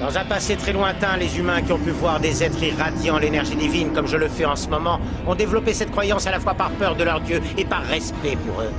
Dans un passé très lointain, les humains qui ont pu voir des êtres irradiant l'énergie divine comme je le fais en ce moment, ont développé cette croyance à la fois par peur de leur dieu et par respect pour eux.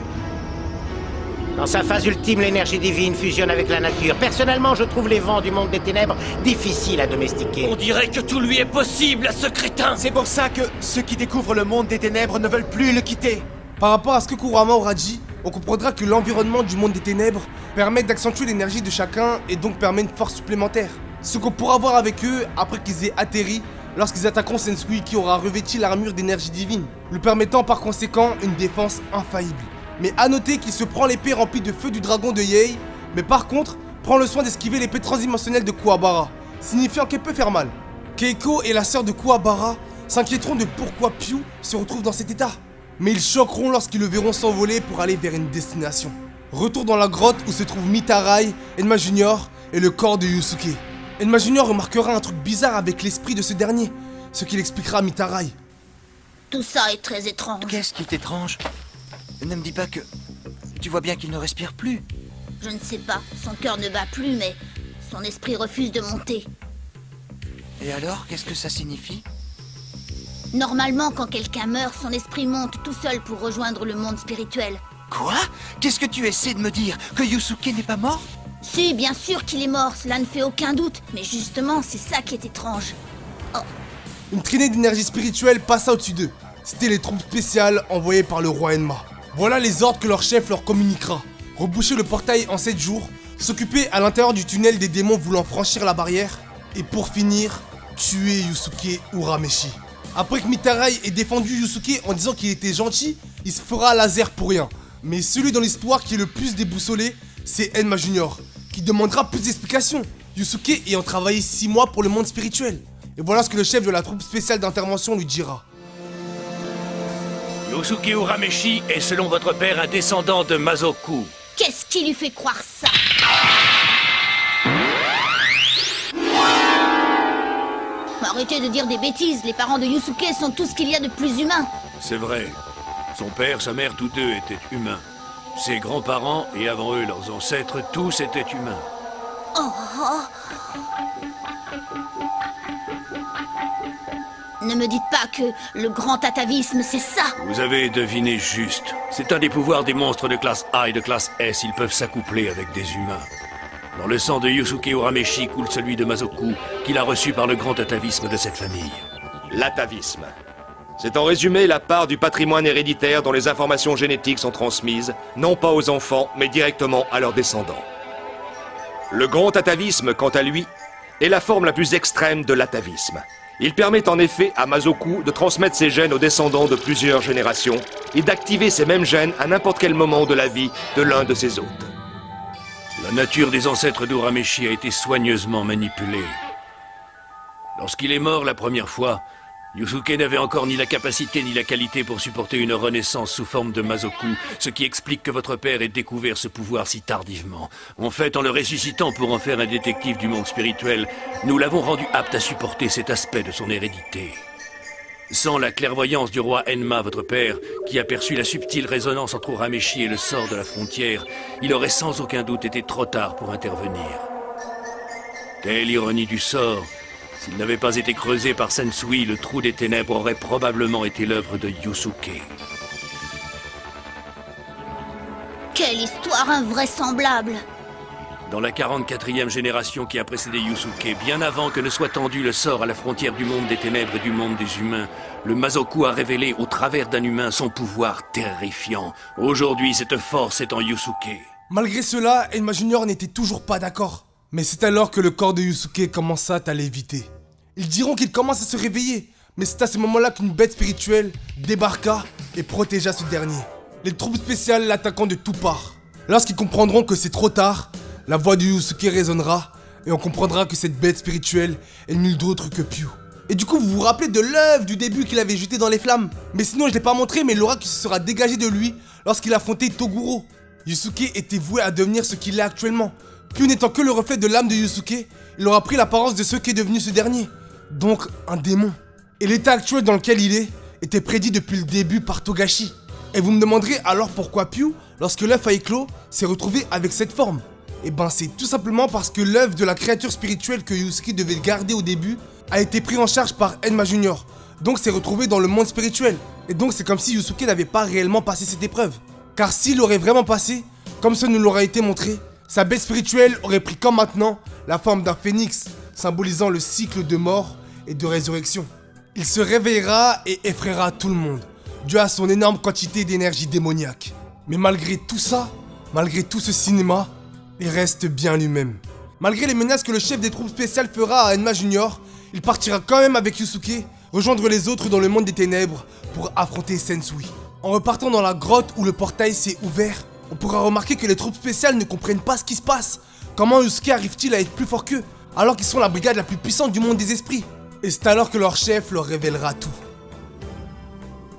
Dans sa phase ultime, l'énergie divine fusionne avec la nature. Personnellement, je trouve les vents du monde des ténèbres difficiles à domestiquer. On dirait que tout lui est possible à ce crétin. C'est pour ça que ceux qui découvrent le monde des ténèbres ne veulent plus le quitter. Par rapport à ce que Kurama aura dit, on comprendra que l'environnement du monde des ténèbres permet d'accentuer l'énergie de chacun et donc permet une force supplémentaire. Ce qu'on pourra voir avec eux après qu'ils aient atterri lorsqu'ils attaqueront Sensui qui aura revêti l'armure d'énergie divine, lui permettant par conséquent une défense infaillible. Mais à noter qu'il se prend l'épée remplie de feu du dragon de Yae, mais par contre, prend le soin d'esquiver l'épée transdimensionnelle de Kuwabara, signifiant qu'elle peut faire mal. Keiko et la sœur de Kuwabara s'inquiéteront de pourquoi Pyu se retrouve dans cet état. Mais ils choqueront lorsqu'ils le verront s'envoler pour aller vers une destination. Retour dans la grotte où se trouve Mitarai, Enma Junior et le corps de Yusuke. Enma Junior remarquera un truc bizarre avec l'esprit de ce dernier, ce qu'il expliquera à Mitarai. Tout ça est très étrange. Qu'est-ce qui est étrange? Ne me dis pas que... Tu vois bien qu'il ne respire plus. Je ne sais pas, son cœur ne bat plus, mais son esprit refuse de monter. Et alors, qu'est-ce que ça signifie? Normalement, quand quelqu'un meurt, son esprit monte tout seul pour rejoindre le monde spirituel. Quoi? Qu'est-ce que tu essaies de me dire? Que Yusuke n'est pas mort? Si, bien sûr qu'il est mort, cela ne fait aucun doute. Mais justement, c'est ça qui est étrange. Oh. Une traînée d'énergie spirituelle passa au-dessus d'eux. C'était les troupes spéciales envoyées par le roi Enma. Voilà les ordres que leur chef leur communiquera. Reboucher le portail en 7 jours, s'occuper à l'intérieur du tunnel des démons voulant franchir la barrière, et pour finir, tuer Yusuke Urameshi. Après que Mitarai ait défendu Yusuke en disant qu'il était gentil, il se fera laser pour rien. Mais celui dans l'histoire qui est le plus déboussolé, c'est Enma Junior, qui demandera plus d'explications, Yusuke ayant travaillé 6 mois pour le monde spirituel. Et voilà ce que le chef de la troupe spéciale d'intervention lui dira. Yusuke Urameshi est selon votre père un descendant de Mazoku. Qu'est-ce qui lui fait croire ça? arrêtez de dire des bêtises. Les parents de Yusuke sont tout ce qu'il y a de plus humain. C'est vrai. Son père, sa mère, tous deux étaient humains. Ses grands-parents, et avant eux leurs ancêtres, tous étaient humains. Oh. Ne me dites pas que le grand atavisme, c'est ça. Vous avez deviné juste. C'est un des pouvoirs des monstres de classe A et de classe S. Ils peuvent s'accoupler avec des humains. Dans le sang de Yusuke Urameshi coule celui de Mazoku, qu'il a reçu par le grand atavisme de cette famille. L'atavisme. C'est en résumé la part du patrimoine héréditaire dont les informations génétiques sont transmises, non pas aux enfants, mais directement à leurs descendants. Le grand atavisme, quant à lui, est la forme la plus extrême de l'atavisme. Il permet en effet à Mazoku de transmettre ses gènes aux descendants de plusieurs générations et d'activer ces mêmes gènes à n'importe quel moment de la vie de l'un de ses hôtes. La nature des ancêtres d'Urameshi a été soigneusement manipulée. Lorsqu'il est mort la première fois, Yusuke n'avait encore ni la capacité ni la qualité pour supporter une renaissance sous forme de Mazoku, ce qui explique que votre père ait découvert ce pouvoir si tardivement. En fait, en le ressuscitant pour en faire un détective du monde spirituel, nous l'avons rendu apte à supporter cet aspect de son hérédité. Sans la clairvoyance du roi Enma, votre père, qui aperçut la subtile résonance entre Urameshi et le sort de la frontière, il aurait sans aucun doute été trop tard pour intervenir. Telle ironie du sort, s'il n'avait pas été creusé par Sensui, le trou des ténèbres aurait probablement été l'œuvre de Yusuke. Quelle histoire invraisemblable! Dans la 44e génération qui a précédé Yusuke, bien avant que ne soit tendu le sort à la frontière du monde des ténèbres et du monde des humains, le Mazoku a révélé au travers d'un humain son pouvoir terrifiant. Aujourd'hui, cette force est en Yusuke. Malgré cela, Enma Junior n'était toujours pas d'accord. Mais c'est alors que le corps de Yusuke commença à léviter. Ils diront qu'il commence à se réveiller, mais c'est à ce moment-là qu'une bête spirituelle débarqua et protégea ce dernier. Les troupes spéciales l'attaquant de toutes parts. Lorsqu'ils comprendront que c'est trop tard, la voix de Yusuke résonnera et on comprendra que cette bête spirituelle est nulle d'autre que Pyu. Et du coup, vous vous rappelez de l'œuf du début qu'il avait jeté dans les flammes. Mais sinon, je l'ai pas montré, mais l'aura qui se sera dégagée de lui lorsqu'il affrontait Toguro. Yusuke était voué à devenir ce qu'il est actuellement. Pyu n'étant que le reflet de l'âme de Yusuke, il aura pris l'apparence de ce qu'est devenu ce dernier. Donc, un démon. Et l'état actuel dans lequel il est était prédit depuis le début par Togashi. Et vous me demanderez alors pourquoi Pyu, lorsque l'œuf a éclos, s'est retrouvé avec cette forme. Et ben c'est tout simplement parce que l'œuf de la créature spirituelle que Yusuke devait garder au début a été pris en charge par Enma Junior. Donc s'est retrouvé dans le monde spirituel. Et donc c'est comme si Yusuke n'avait pas réellement passé cette épreuve. Car s'il l'aurait vraiment passé, comme ça nous l'aura été montré, sa bête spirituelle aurait pris comme maintenant la forme d'un phénix, symbolisant le cycle de mort et de résurrection. Il se réveillera et effraiera tout le monde, dû à son énorme quantité d'énergie démoniaque. Mais malgré tout ça, malgré tout ce cinéma, il reste bien lui-même. Malgré les menaces que le chef des troupes spéciales fera à Enma Junior, il partira quand même avec Yusuke, rejoindre les autres dans le monde des ténèbres pour affronter Sensui. En repartant dans la grotte où le portail s'est ouvert, on pourra remarquer que les troupes spéciales ne comprennent pas ce qui se passe. Comment Yusuke arrive-t-il à être plus fort qu'eux, alors qu'ils sont la brigade la plus puissante du monde des esprits? Et c'est alors que leur chef leur révélera tout.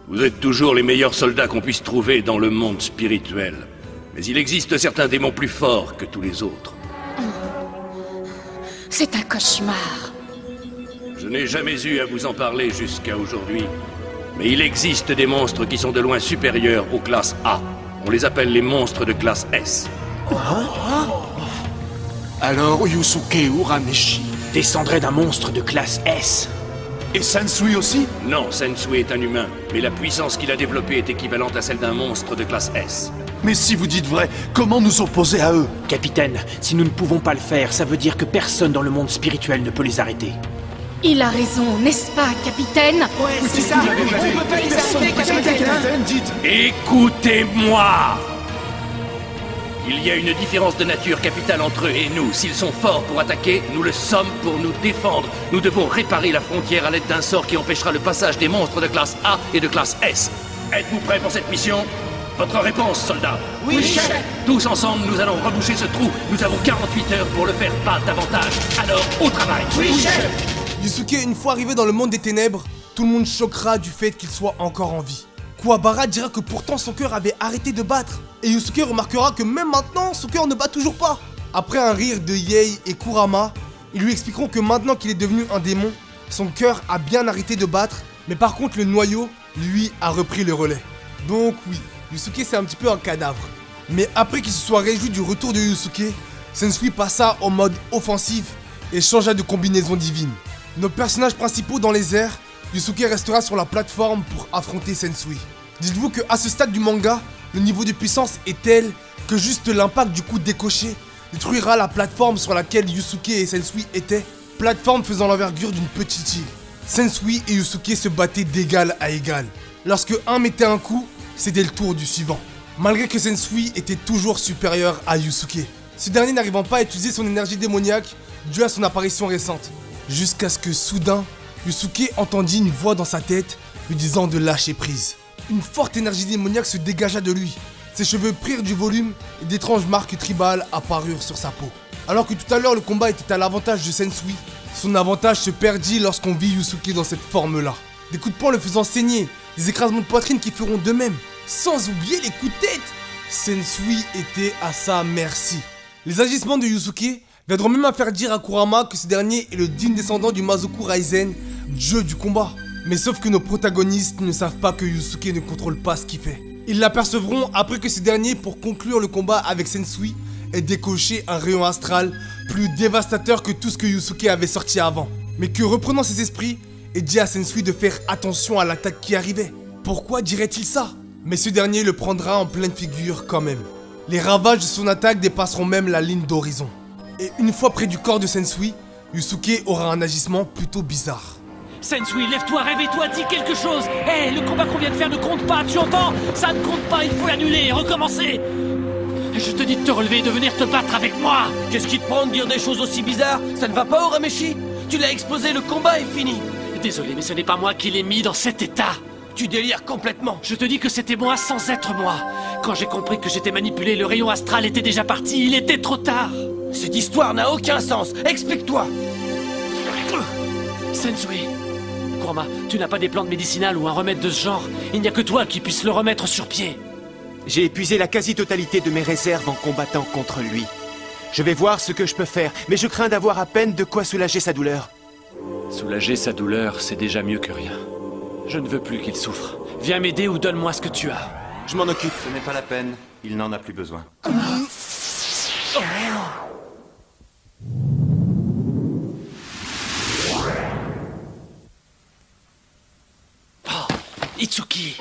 Vous êtes toujours les meilleurs soldats qu'on puisse trouver dans le monde spirituel. Mais il existe certains démons plus forts que tous les autres. C'est un cauchemar. Je n'ai jamais eu à vous en parler jusqu'à aujourd'hui. Mais il existe des monstres qui sont de loin supérieurs aux classes A. On les appelle les monstres de classe S. Alors Yusuke Urameshi descendrait d'un monstre de classe S. Et Sensui aussi? Non, Sensui est un humain, mais la puissance qu'il a développée est équivalente à celle d'un monstre de classe S. Mais si vous dites vrai, comment nous opposer à eux? Capitaine, si nous ne pouvons pas le faire, ça veut dire que personne dans le monde spirituel ne peut les arrêter. Il a raison, n'est-ce pas, capitaine? Ouais, c'est ça. On peut pas les arrêter, capitaine. Écoutez-moi! Il y a une différence de nature capitale entre eux et nous. S'ils sont forts pour attaquer, nous le sommes pour nous défendre. Nous devons réparer la frontière à l'aide d'un sort qui empêchera le passage des monstres de classe A et de classe S. Êtes-vous prêts pour cette mission? Votre réponse, soldats? Oui, chef. Tous ensemble, nous allons reboucher ce trou. Nous avons 48 heures pour le faire, pas davantage. Alors, au travail. Oui, chef. Yusuke, une fois arrivé dans le monde des ténèbres, tout le monde choquera du fait qu'il soit encore en vie. Kuwabara dira que pourtant son cœur avait arrêté de battre. Et Yusuke remarquera que même maintenant, son cœur ne bat toujours pas. Après un rire de Yei et Kurama, ils lui expliqueront que maintenant qu'il est devenu un démon, Son cœur a bien arrêté de battre, mais par contre le noyau, lui, a repris le relais. Donc oui, Yusuke c'est un petit peu un cadavre. Mais après qu'il se soit réjoui du retour de Yusuke, Sensui passa en mode offensif et changea de combinaison divine. Nos personnages principaux dans les airs, Yusuke restera sur la plateforme pour affronter Sensui. Dites-vous qu'à ce stade du manga, le niveau de puissance est tel que juste l'impact du coup décoché détruira la plateforme sur laquelle Yusuke et Sensui étaient, plateforme faisant l'envergure d'une petite île. Sensui et Yusuke se battaient d'égal à égal. Lorsque un mettait un coup, c'était le tour du suivant. Malgré que Sensui était toujours supérieur à Yusuke. Ce dernier n'arrivant pas à utiliser son énergie démoniaque due à son apparition récente. Jusqu'à ce que soudain, Yusuke entendit une voix dans sa tête lui disant de lâcher prise. Une forte énergie démoniaque se dégagea de lui. Ses cheveux prirent du volume et d'étranges marques tribales apparurent sur sa peau. Alors que tout à l'heure le combat était à l'avantage de Sensui, son avantage se perdit lorsqu'on vit Yusuke dans cette forme-là. Des coups de poing le faisant saigner, des écrasements de poitrine qui feront de même, sans oublier les coups de tête. Sensui était à sa merci. Les agissements de Yusuke viendront même à faire dire à Kurama que ce dernier est le digne descendant du Mazoku Raizen, dieu du combat. Mais sauf que nos protagonistes ne savent pas que Yusuke ne contrôle pas ce qu'il fait. Ils l'apercevront après que ce dernier, pour conclure le combat avec Sensui, ait décoché un rayon astral plus dévastateur que tout ce que Yusuke avait sorti avant. Mais que reprenant ses esprits, et dit à Sensui de faire attention à l'attaque qui arrivait. Pourquoi dirait-il ça? Mais ce dernier le prendra en pleine figure quand même. Les ravages de son attaque dépasseront même la ligne d'horizon. Et une fois près du corps de Sensui, Yusuke aura un agissement plutôt bizarre. Sensui, lève-toi, réveille-toi, dis quelque chose. Hé, le combat qu'on vient de faire ne compte pas, tu entends? Ça ne compte pas, il faut l'annuler et recommencer. Je te dis de te relever et de venir te battre avec moi. Qu'est-ce qui te prend de dire des choses aussi bizarres? Ça ne va pas, Urameshi? Tu l'as explosé, le combat est fini. Désolé, mais ce n'est pas moi qui l'ai mis dans cet état. Tu délires complètement. Je te dis que c'était moi sans être moi. Quand j'ai compris que j'étais manipulé, le rayon astral était déjà parti, il était trop tard. Cette histoire n'a aucun sens, explique-toi. Sensui, Kurama, tu n'as pas des plantes médicinales ou un remède de ce genre. Il n'y a que toi qui puisses le remettre sur pied. J'ai épuisé la quasi-totalité de mes réserves en combattant contre lui. Je vais voir ce que je peux faire, mais je crains d'avoir à peine de quoi soulager sa douleur. Soulager sa douleur, c'est déjà mieux que rien. Je ne veux plus qu'il souffre. Viens m'aider ou donne-moi ce que tu as. Je m'en occupe. Ce n'est pas la peine. Il n'en a plus besoin. Oh, Itsuki.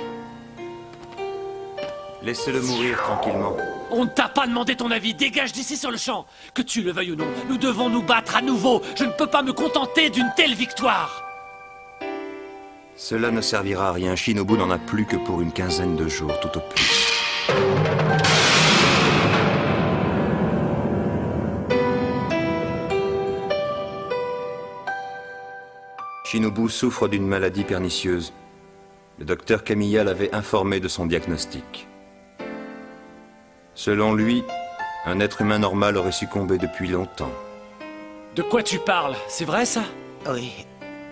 Laissez-le mourir tranquillement. On ne t'a pas demandé ton avis, dégage d'ici sur le champ. Que tu le veuilles ou non, nous devons nous battre à nouveau. Je ne peux pas me contenter d'une telle victoire. Cela ne servira à rien. Shinobu n'en a plus que pour une quinzaine de jours, tout au plus. Shinobu souffre d'une maladie pernicieuse. Le docteur Kamiya l'avait informé de son diagnostic. Selon lui, un être humain normal aurait succombé depuis longtemps. De quoi tu parles? C'est vrai ça? Oui,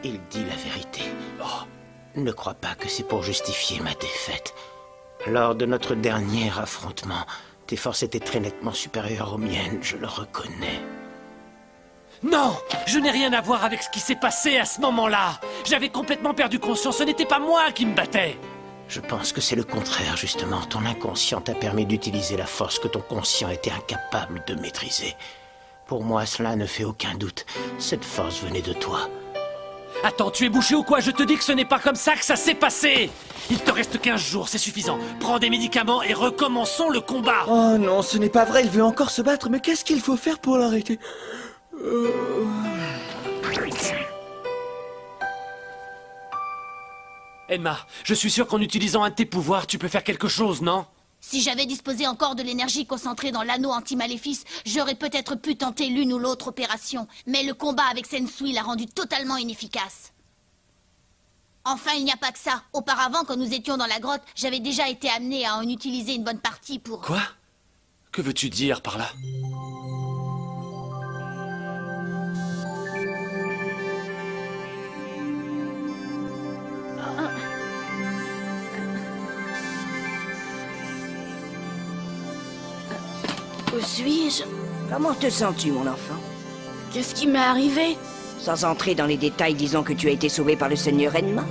il dit la vérité. Oh, ne crois pas que c'est pour justifier ma défaite. Lors de notre dernier affrontement, tes forces étaient très nettement supérieures aux miennes, je le reconnais. Non! Je n'ai rien à voir avec ce qui s'est passé à ce moment-là! J'avais complètement perdu conscience, ce n'était pas moi qui me battais! Je pense que c'est le contraire, justement. Ton inconscient t'a permis d'utiliser la force que ton conscient était incapable de maîtriser. Pour moi, cela ne fait aucun doute. Cette force venait de toi. Attends, tu es bouché ou quoi? Je te dis que ce n'est pas comme ça que ça s'est passé! Il te reste 15 jours, c'est suffisant. Prends des médicaments et recommençons le combat! Oh non, ce n'est pas vrai, il veut encore se battre, mais qu'est-ce qu'il faut faire pour l'arrêter? Enma, je suis sûr qu'en utilisant un de tes pouvoirs, tu peux faire quelque chose, non? Si j'avais disposé encore de l'énergie concentrée dans l'anneau anti-maléfice, j'aurais peut-être pu tenter l'une ou l'autre opération. Mais le combat avec Sensui l'a rendu totalement inefficace. Enfin, il n'y a pas que ça. Auparavant, quand nous étions dans la grotte, j'avais déjà été amené à en utiliser une bonne partie pour... Quoi? Que veux-tu dire par là? Où suis-je? Comment te sens-tu, mon enfant? Qu'est-ce qui m'est arrivé? Sans entrer dans les détails, disons que tu as été sauvé par le seigneur Enma.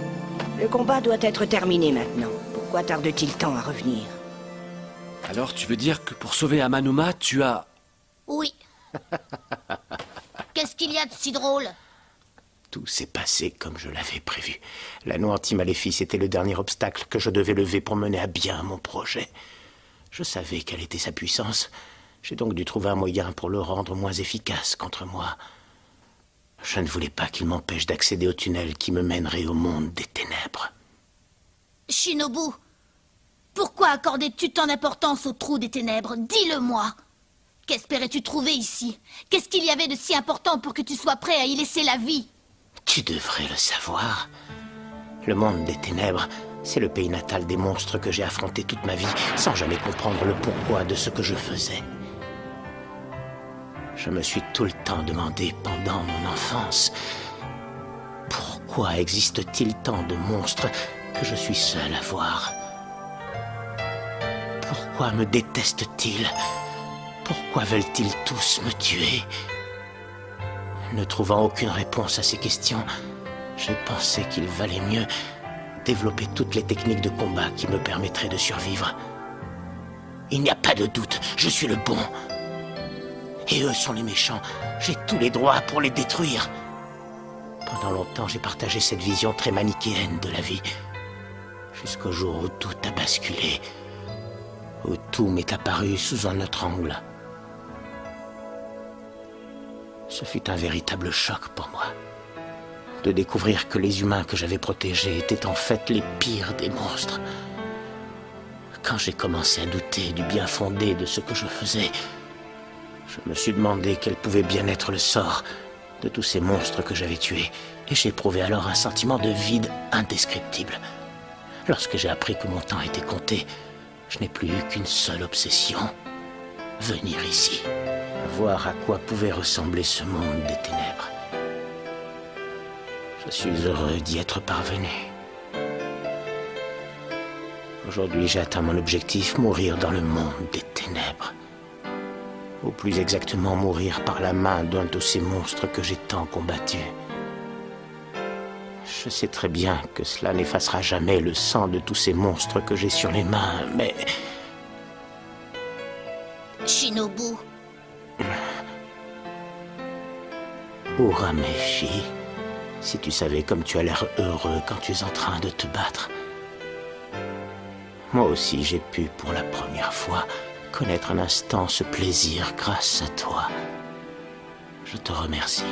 Le combat doit être terminé maintenant. Pourquoi tarde-t-il tant à revenir? Alors tu veux dire que pour sauver Amanuma, tu as... Oui. Qu'est-ce qu'il y a de si drôle? Tout s'est passé comme je l'avais prévu. L'anneau anti-maléfice était le dernier obstacle que je devais lever pour mener à bien mon projet. Je savais quelle était sa puissance. J'ai donc dû trouver un moyen pour le rendre moins efficace contre moi. Je ne voulais pas qu'il m'empêche d'accéder au tunnel qui me mènerait au monde des ténèbres. Shinobu, pourquoi accordais-tu tant d'importance au trou des ténèbres? Dis-le-moi. Qu'espérais-tu trouver ici? Qu'est-ce qu'il y avait de si important pour que tu sois prêt à y laisser la vie? Tu devrais le savoir. Le monde des ténèbres, c'est le pays natal des monstres que j'ai affrontés toute ma vie, sans jamais comprendre le pourquoi de ce que je faisais. Je me suis tout le temps demandé pendant mon enfance, pourquoi existe-t-il tant de monstres que je suis seul à voir? Pourquoi me détestent-ils? Pourquoi veulent-ils tous me tuer? Ne trouvant aucune réponse à ces questions, j'ai pensé qu'il valait mieux développer toutes les techniques de combat qui me permettraient de survivre. Il n'y a pas de doute, je suis le bon. Et eux sont les méchants. J'ai tous les droits pour les détruire. Pendant longtemps, j'ai partagé cette vision très manichéenne de la vie. Jusqu'au jour où tout a basculé. Où tout m'est apparu sous un autre angle. Ce fut un véritable choc pour moi. De découvrir que les humains que j'avais protégés étaient en fait les pires des monstres. Quand j'ai commencé à douter du bien fondé de ce que je faisais, je me suis demandé quel pouvait bien être le sort de tous ces monstres que j'avais tués, et j'ai éprouvé alors un sentiment de vide indescriptible. Lorsque j'ai appris que mon temps était compté, je n'ai plus eu qu'une seule obsession, venir ici, voir à quoi pouvait ressembler ce monde des ténèbres. Je suis heureux d'y être parvenu. Aujourd'hui, j'ai atteint mon objectif, mourir dans le monde des ténèbres. Ou plus exactement, mourir par la main d'un de ces monstres que j'ai tant combattus. Je sais très bien que cela n'effacera jamais le sang de tous ces monstres que j'ai sur les mains, mais... Shinobu. Urameshi, si tu savais comme tu as l'air heureux quand tu es en train de te battre. Moi aussi, j'ai pu, pour la première fois, connaître un instant ce plaisir grâce à toi. Je te remercie.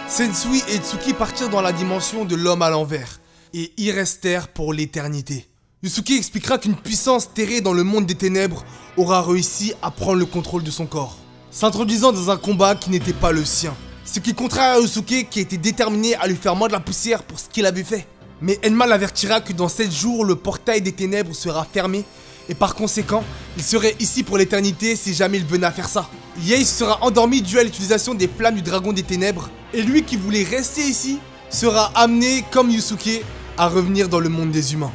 Sensui et Tsuki partirent dans la dimension de l'homme à l'envers, et y restèrent pour l'éternité. Yusuke expliquera qu'une puissance terrée dans le monde des ténèbres aura réussi à prendre le contrôle de son corps, s'introduisant dans un combat qui n'était pas le sien. Ce qui est contraire à Yusuke qui était déterminé à lui faire mordre la poussière pour ce qu'il avait fait. Mais Enma l'avertira que dans 7 jours, le portail des ténèbres sera fermé, et par conséquent, il serait ici pour l'éternité si jamais il venait à faire ça. Yei sera endormi dû à l'utilisation des flammes du dragon des ténèbres, et lui qui voulait rester ici sera amené, comme Yusuke, à revenir dans le monde des humains.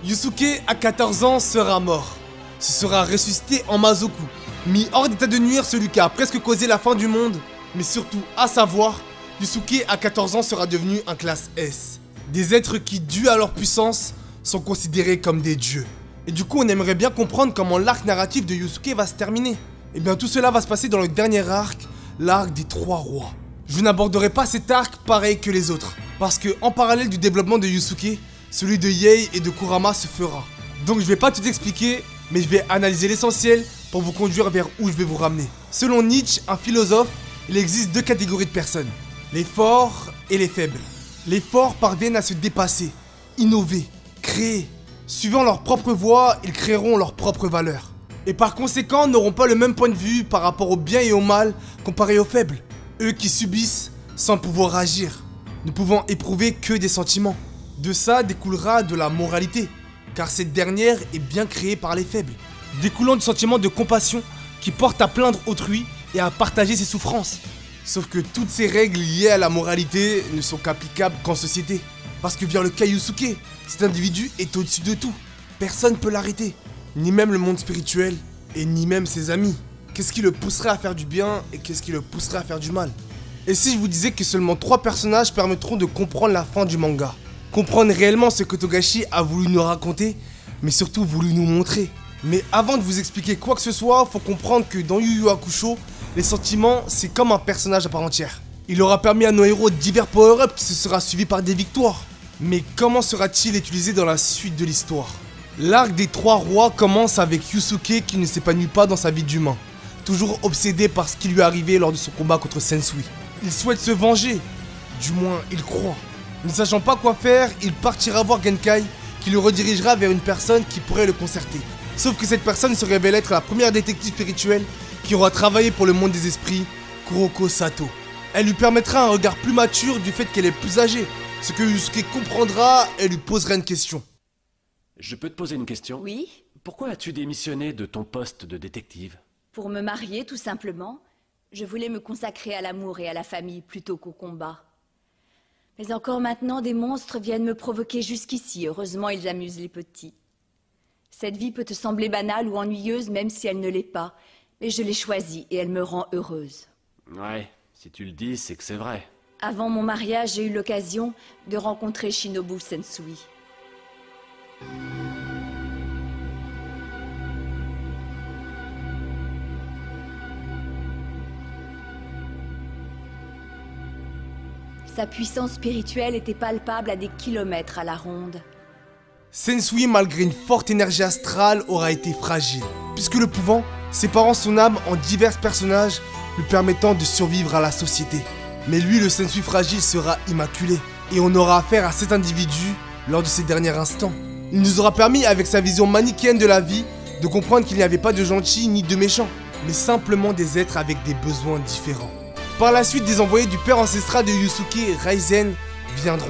Yusuke, à 14 ans, sera mort. Ce sera ressuscité en Mazoku, mis hors d'état de nuire celui qui a presque causé la fin du monde, mais surtout, à savoir, Yusuke, à 14 ans, sera devenu un classe S. Des êtres qui, dû à leur puissance, sont considérés comme des dieux. Et du coup, on aimerait bien comprendre comment l'arc narratif de Yusuke va se terminer. Et bien tout cela va se passer dans le dernier arc, l'arc des 3 rois. Je n'aborderai pas cet arc pareil que les autres, parce que en parallèle du développement de Yusuke, celui de Yei et de Kurama se fera. Donc je vais pas tout expliquer, mais je vais analyser l'essentiel pour vous conduire vers où je vais vous ramener. Selon Nietzsche, un philosophe, il existe 2 catégories de personnes, les forts et les faibles. Les forts parviennent à se dépasser, innover, créer. Suivant leur propre voie, ils créeront leur propre valeur. Et par conséquent, n'auront pas le même point de vue par rapport au bien et au mal comparé aux faibles. Eux qui subissent sans pouvoir agir, ne pouvant éprouver que des sentiments. De ça découlera de la moralité, car cette dernière est bien créée par les faibles, découlant du sentiment de compassion qui porte à plaindre autrui et à partager ses souffrances. Sauf que toutes ces règles liées à la moralité ne sont qu'applicables qu'en société. Parce que vient le cas Yusuke, cet individu est au-dessus de tout. Personne ne peut l'arrêter. Ni même le monde spirituel, et ni même ses amis. Qu'est-ce qui le pousserait à faire du bien, et qu'est-ce qui le pousserait à faire du mal? Et si je vous disais que seulement 3 personnages permettront de comprendre la fin du manga? Comprendre réellement ce que Togashi a voulu nous raconter, mais surtout voulu nous montrer. Mais avant de vous expliquer quoi que ce soit, faut comprendre que dans Yu Yu Hakusho, les sentiments, c'est comme un personnage à part entière. Il aura permis à nos héros divers power-ups qui se sera suivis par des victoires. Mais comment sera-t-il utilisé dans la suite de l'histoire? L'arc des 3 rois commence avec Yusuke qui ne s'épanouit pas dans sa vie d'humain, toujours obsédé par ce qui lui est arrivé lors de son combat contre Sensui. Il souhaite se venger, du moins il croit. Ne sachant pas quoi faire, il partira voir Genkai qui le redirigera vers une personne qui pourrait le concerter. Sauf que cette personne se révèle être la première détective spirituelle qui aura travaillé pour le monde des esprits, Kuroko Sato. Elle lui permettra un regard plus mature du fait qu'elle est plus âgée, ce que Yusuke comprendra et lui posera une question. Je peux te poser une question? Oui? Pourquoi as-tu démissionné de ton poste de détective? Pour me marier, tout simplement. Je voulais me consacrer à l'amour et à la famille plutôt qu'au combat. Mais encore maintenant, des monstres viennent me provoquer jusqu'ici. Heureusement, ils amusent les petits. Cette vie peut te sembler banale ou ennuyeuse, même si elle ne l'est pas. Mais je l'ai choisie et elle me rend heureuse. Ouais, si tu le dis, c'est que c'est vrai. Avant mon mariage, j'ai eu l'occasion de rencontrer Shinobu Sensui. Sa puissance spirituelle était palpable à des kilomètres à la ronde. Sensui, malgré une forte énergie astrale, aura été fragile, puisque le pouvant, séparant son âme en divers personnages, lui permettant de survivre à la société. Mais lui, le Sensui fragile, sera immaculé, et on aura affaire à cet individu lors de ses derniers instants. Il nous aura permis, avec sa vision manichéenne de la vie, de comprendre qu'il n'y avait pas de gentils ni de méchants, mais simplement des êtres avec des besoins différents. Par la suite, des envoyés du père ancestral de Yusuke, Raizen, viendront.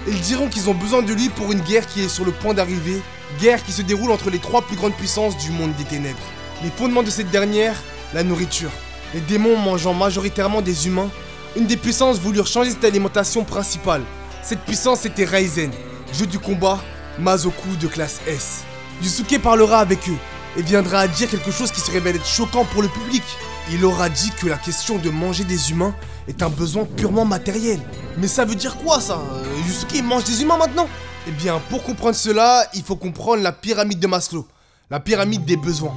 Ils diront qu'ils ont besoin de lui pour une guerre qui est sur le point d'arriver, guerre qui se déroule entre les 3 plus grandes puissances du monde des ténèbres. Les fondements de cette dernière, la nourriture. Les démons mangeant majoritairement des humains, une des puissances voulurent changer cette alimentation principale. Cette puissance était Raizen, jeu du combat, Mazoku de classe S. Yusuke parlera avec eux et viendra à dire quelque chose qui se révèle être choquant pour le public. Il aura dit que la question de manger des humains est un besoin purement matériel. Mais ça veut dire quoi ça? Yusuke mange des humains maintenant? Eh bien, pour comprendre cela, il faut comprendre la pyramide de Maslow, la pyramide des besoins.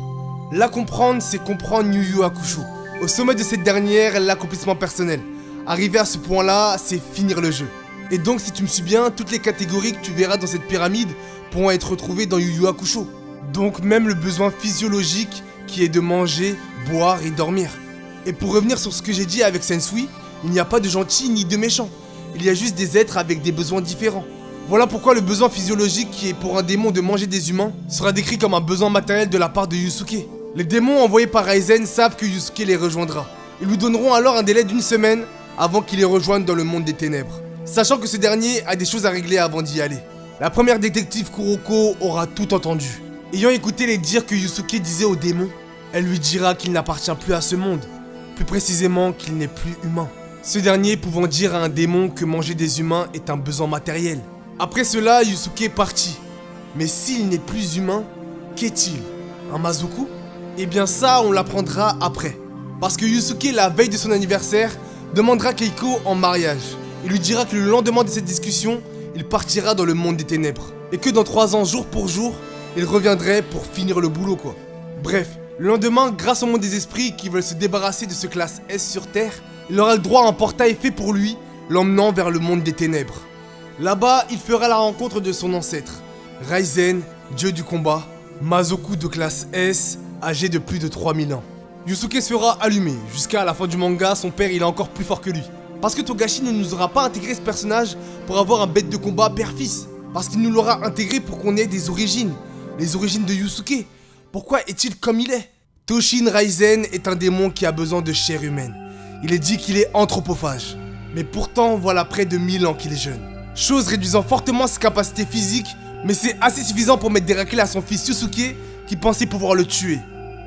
La comprendre, c'est comprendre Yu Yu Hakusho. Au sommet de cette dernière, l'accomplissement personnel. Arriver à ce point-là, c'est finir le jeu. Et donc, si tu me suis bien, toutes les catégories que tu verras dans cette pyramide pourront être retrouvées dans Yu Yu Hakusho. Donc même le besoin physiologique qui est de manger, boire et dormir. Et pour revenir sur ce que j'ai dit avec Sensui, il n'y a pas de gentils ni de méchants. Il y a juste des êtres avec des besoins différents. Voilà pourquoi le besoin physiologique qui est pour un démon de manger des humains sera décrit comme un besoin matériel de la part de Yusuke. Les démons envoyés par Raizen savent que Yusuke les rejoindra. Ils lui donneront alors un délai d'1 semaine avant qu'il les rejoigne dans le monde des ténèbres, sachant que ce dernier a des choses à régler avant d'y aller. La première détective Kuroko aura tout entendu. Ayant écouté les dires que Yusuke disait aux démons, elle lui dira qu'il n'appartient plus à ce monde, plus précisément qu'il n'est plus humain. Ce dernier pouvant dire à un démon que manger des humains est un besoin matériel. Après cela, Yusuke est parti. Mais s'il n'est plus humain, qu'est-il? Un Mazoku? Eh bien ça, on l'apprendra après. Parce que Yusuke, la veille de son anniversaire, demandera Keiko en mariage. Il lui dira que le lendemain de cette discussion, il partira dans le monde des ténèbres. Et que dans 3 ans, jour pour jour, il reviendrait pour finir le boulot quoi. Bref, le lendemain, grâce au monde des esprits qui veulent se débarrasser de ce classe S sur Terre, il aura le droit à un portail fait pour lui, l'emmenant vers le monde des ténèbres. Là-bas, il fera la rencontre de son ancêtre, Raizen, dieu du combat, Mazoku de classe S, âgé de plus de 3000 ans. Yusuke sera allumé, jusqu'à la fin du manga, son père il est encore plus fort que lui. Parce que Togashi ne nous aura pas intégré ce personnage pour avoir un bête de combat père-fils. Parce qu'il nous l'aura intégré pour qu'on ait des origines. Les origines de Yusuke. Pourquoi est-il comme il est? Toshin Raizen est un démon qui a besoin de chair humaine. Il est dit qu'il est anthropophage. Mais pourtant, voilà près de 1000 ans qu'il est jeune. Chose réduisant fortement ses capacités physiques, mais c'est assez suffisant pour mettre des raclés à son fils Yusuke qui pensait pouvoir le tuer.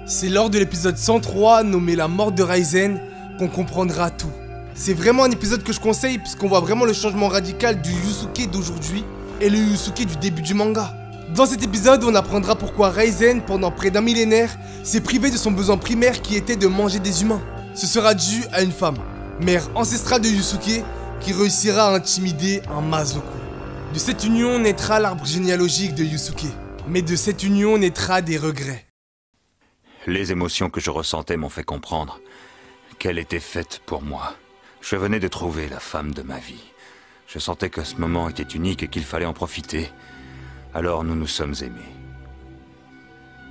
C'est lors de l'épisode 103, nommé La mort de Raizen, qu'on comprendra tout. C'est vraiment un épisode que je conseille puisqu'on voit vraiment le changement radical du Yusuke d'aujourd'hui et le Yusuke du début du manga. Dans cet épisode, on apprendra pourquoi Raizen, pendant près d'un millénaire, s'est privé de son besoin primaire qui était de manger des humains. Ce sera dû à une femme, mère ancestrale de Yusuke, qui réussira à intimider un Mazoku. De cette union naîtra l'arbre généalogique de Yusuke, mais de cette union naîtra des regrets. Les émotions que je ressentais m'ont fait comprendre qu'elle était faite pour moi. Je venais de trouver la femme de ma vie. Je sentais que ce moment était unique et qu'il fallait en profiter. Alors nous nous sommes aimés.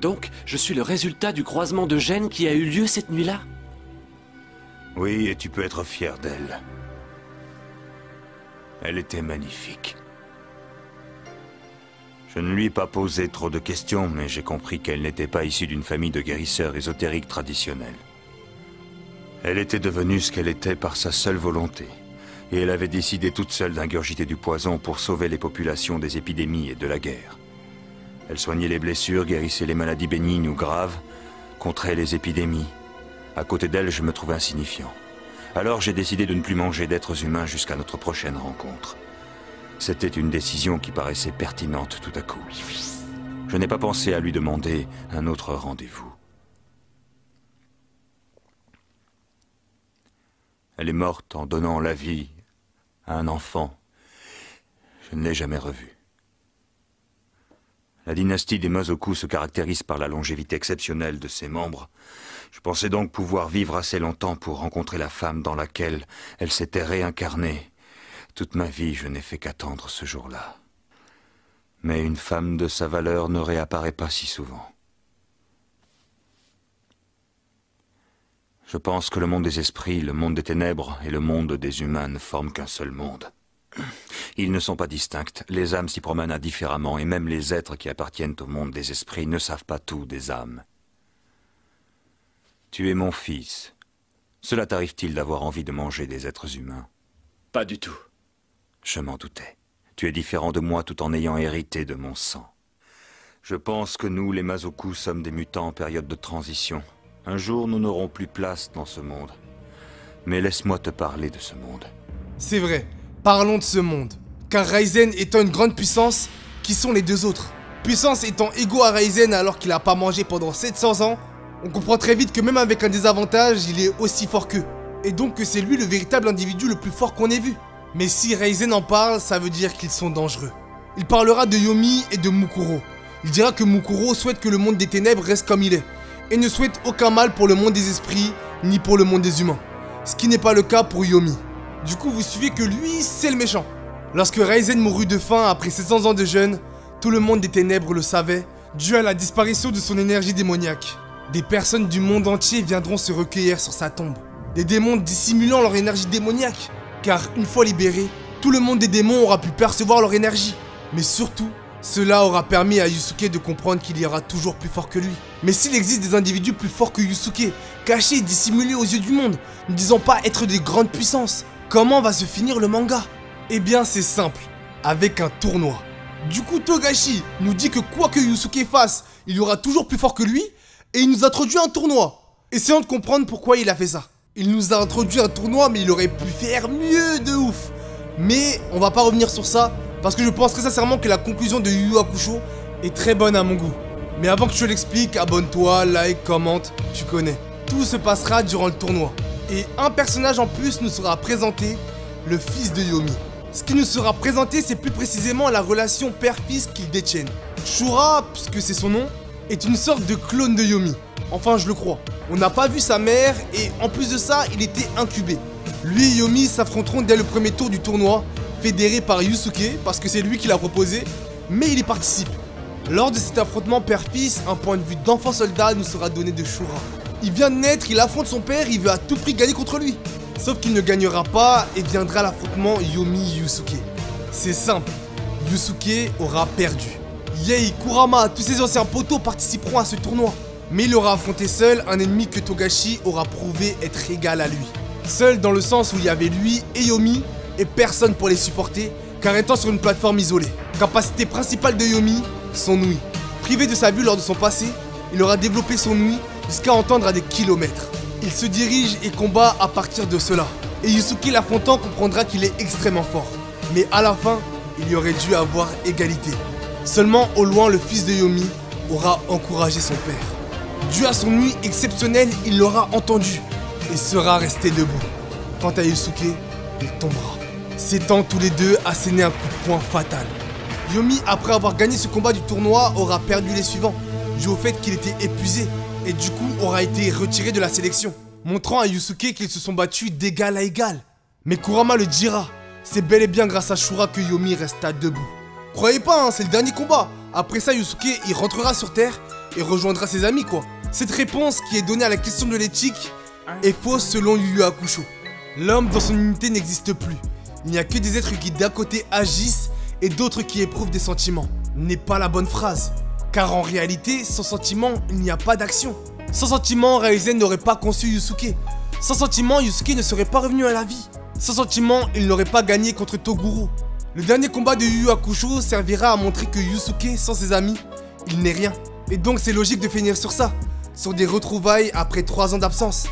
Donc, je suis le résultat du croisement de gènes qui a eu lieu cette nuit-là? Oui, et tu peux être fier d'elle. Elle était magnifique. Je ne lui ai pas posé trop de questions, mais j'ai compris qu'elle n'était pas issue d'une famille de guérisseurs ésotériques traditionnels. Elle était devenue ce qu'elle était par sa seule volonté. Et elle avait décidé toute seule d'ingurgiter du poison pour sauver les populations des épidémies et de la guerre. Elle soignait les blessures, guérissait les maladies bénignes ou graves, contrait les épidémies. À côté d'elle, je me trouvais insignifiant. Alors j'ai décidé de ne plus manger d'êtres humains jusqu'à notre prochaine rencontre. C'était une décision qui paraissait pertinente tout à coup. Je n'ai pas pensé à lui demander un autre rendez-vous. Elle est morte en donnant la vie à un enfant. Je ne l'ai jamais revue. La dynastie des Mazoku se caractérise par la longévité exceptionnelle de ses membres. Je pensais donc pouvoir vivre assez longtemps pour rencontrer la femme dans laquelle elle s'était réincarnée. Toute ma vie, je n'ai fait qu'attendre ce jour-là. Mais une femme de sa valeur ne réapparaît pas si souvent. Je pense que le monde des esprits, le monde des ténèbres et le monde des humains ne forment qu'un seul monde. Ils ne sont pas distincts, les âmes s'y promènent indifféremment et même les êtres qui appartiennent au monde des esprits ne savent pas tout des âmes. Tu es mon fils. Cela t'arrive-t-il d'avoir envie de manger des êtres humains? Pas du tout. Je m'en doutais. Tu es différent de moi tout en ayant hérité de mon sang. Je pense que nous, les Mazoku, sommes des mutants en période de transition. Un jour, nous n'aurons plus place dans ce monde. Mais laisse-moi te parler de ce monde. C'est vrai, parlons de ce monde. Car Raizen étant une grande puissance, qui sont les deux autres? Puissance étant égaux à Raizen alors qu'il n'a pas mangé pendant 700 ans, on comprend très vite que même avec un désavantage, il est aussi fort qu'eux. Et donc que c'est lui le véritable individu le plus fort qu'on ait vu. Mais si Raizen en parle, ça veut dire qu'ils sont dangereux. Il parlera de Yomi et de Mukuro. Il dira que Mukuro souhaite que le monde des ténèbres reste comme il est, et ne souhaite aucun mal pour le monde des esprits, ni pour le monde des humains. Ce qui n'est pas le cas pour Yomi. Du coup, vous suivez que lui, c'est le méchant. Lorsque Raizen mourut de faim après 700 ans de jeûne, tout le monde des ténèbres le savait, dû à la disparition de son énergie démoniaque. Des personnes du monde entier viendront se recueillir sur sa tombe. Des démons dissimulant leur énergie démoniaque. Car une fois libérés, tout le monde des démons aura pu percevoir leur énergie. Mais surtout, cela aura permis à Yusuke de comprendre qu'il y aura toujours plus fort que lui. Mais s'il existe des individus plus forts que Yusuke, cachés et dissimulés aux yeux du monde, ne disant pas être des grandes puissances, comment va se finir le manga? Eh bien c'est simple, avec un tournoi. Du coup Togashi nous dit que quoi que Yusuke fasse, il y aura toujours plus fort que lui, et il nous introduit un tournoi. Essayons de comprendre pourquoi il a fait ça. Il nous a introduit un tournoi, mais il aurait pu faire mieux de ouf. Mais on va pas revenir sur ça, parce que je pense très sincèrement que la conclusion de Yu Yu Hakusho est très bonne à mon goût. Mais avant que je te l'explique, abonne-toi, like, commente, tu connais. Tout se passera durant le tournoi. Et un personnage en plus nous sera présenté, le fils de Yomi. Ce qui nous sera présenté, c'est plus précisément la relation père-fils qu'ils détiennent. Shura, puisque c'est son nom, est une sorte de clone de Yomi. Enfin, je le crois. On n'a pas vu sa mère et en plus de ça, il était incubé. Lui et Yomi s'affronteront dès le premier tour du tournoi, fédéré par Yusuke, parce que c'est lui qui l'a proposé, mais il y participe. Lors de cet affrontement père-fils, un point de vue d'enfant soldat nous sera donné de Shura. Il vient de naître, il affronte son père, il veut à tout prix gagner contre lui. Sauf qu'il ne gagnera pas et viendra l'affrontement Yomi-Yusuke. C'est simple, Yusuke aura perdu. Yei, Kurama, tous ses anciens poteaux participeront à ce tournoi. Mais il aura affronté seul un ennemi que Togashi aura prouvé être égal à lui. Seul dans le sens où il y avait lui et Yomi et personne pour les supporter, car étant sur une plateforme isolée. Capacité principale de Yomi, son ouïe. Privé de sa vue lors de son passé, il aura développé son ouïe jusqu'à entendre à des kilomètres. Il se dirige et combat à partir de cela. Et Yusuke l'affrontant comprendra qu'il est extrêmement fort. Mais à la fin, il y aurait dû avoir égalité. Seulement au loin, le fils de Yomi aura encouragé son père. Dû à son nuit exceptionnelle, il l'aura entendu et sera resté debout. Quant à Yusuke, il tombera, s'étant tous les deux asséné un coup de poing fatal. Yomi, après avoir gagné ce combat du tournoi, aura perdu les suivants, dû au fait qu'il était épuisé et du coup aura été retiré de la sélection, montrant à Yusuke qu'ils se sont battus d'égal à égal. Mais Kurama le dira, c'est bel et bien grâce à Shura que Yomi resta debout. Croyez pas, hein, c'est le dernier combat. Après ça, Yusuke, il rentrera sur Terre et rejoindra ses amis, quoi. Cette réponse qui est donnée à la question de l'éthique est fausse selon Yu Yu Hakusho. L'homme dans son unité n'existe plus. Il n'y a que des êtres qui d'un côté agissent et d'autres qui éprouvent des sentiments. N'est pas la bonne phrase. Car en réalité, sans sentiment, il n'y a pas d'action. Sans sentiment, Raizen n'aurait pas conçu Yusuke. Sans sentiment, Yusuke ne serait pas revenu à la vie. Sans sentiment, il n'aurait pas gagné contre Toguro. Le dernier combat de Yu Yu Hakusho servira à montrer que Yusuke, sans ses amis, il n'est rien. Et donc c'est logique de finir sur ça, sur des retrouvailles après 3 ans d'absence.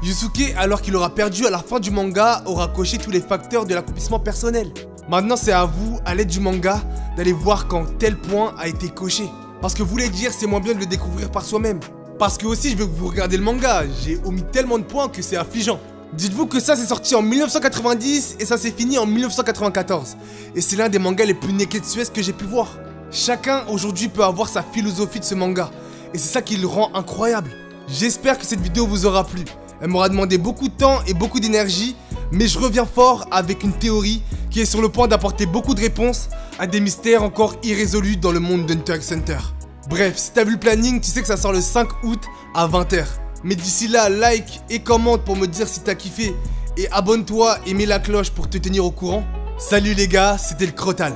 Yusuke, alors qu'il aura perdu à la fin du manga, aura coché tous les facteurs de l'accomplissement personnel. Maintenant c'est à vous, à l'aide du manga, d'aller voir quand tel point a été coché. Parce que vous voulez dire, c'est moins bien de le découvrir par soi-même. Parce que aussi je veux que vous regardiez le manga, j'ai omis tellement de points que c'est affligeant. Dites-vous que ça c'est sorti en 1990 et ça s'est fini en 1994. Et c'est l'un des mangas les plus neketsuesques que j'ai pu voir. Chacun aujourd'hui peut avoir sa philosophie de ce manga. Et c'est ça qui le rend incroyable. J'espère que cette vidéo vous aura plu. Elle m'aura demandé beaucoup de temps et beaucoup d'énergie. Mais je reviens fort avec une théorie qui est sur le point d'apporter beaucoup de réponses à des mystères encore irrésolus dans le monde d'Hunter x Hunter. Bref, si t'as vu le planning, tu sais que ça sort le 5 août à 20 h. Mais d'ici là, like et commente pour me dire si t'as kiffé. Et abonne-toi et mets la cloche pour te tenir au courant. Salut les gars, c'était le Crotal.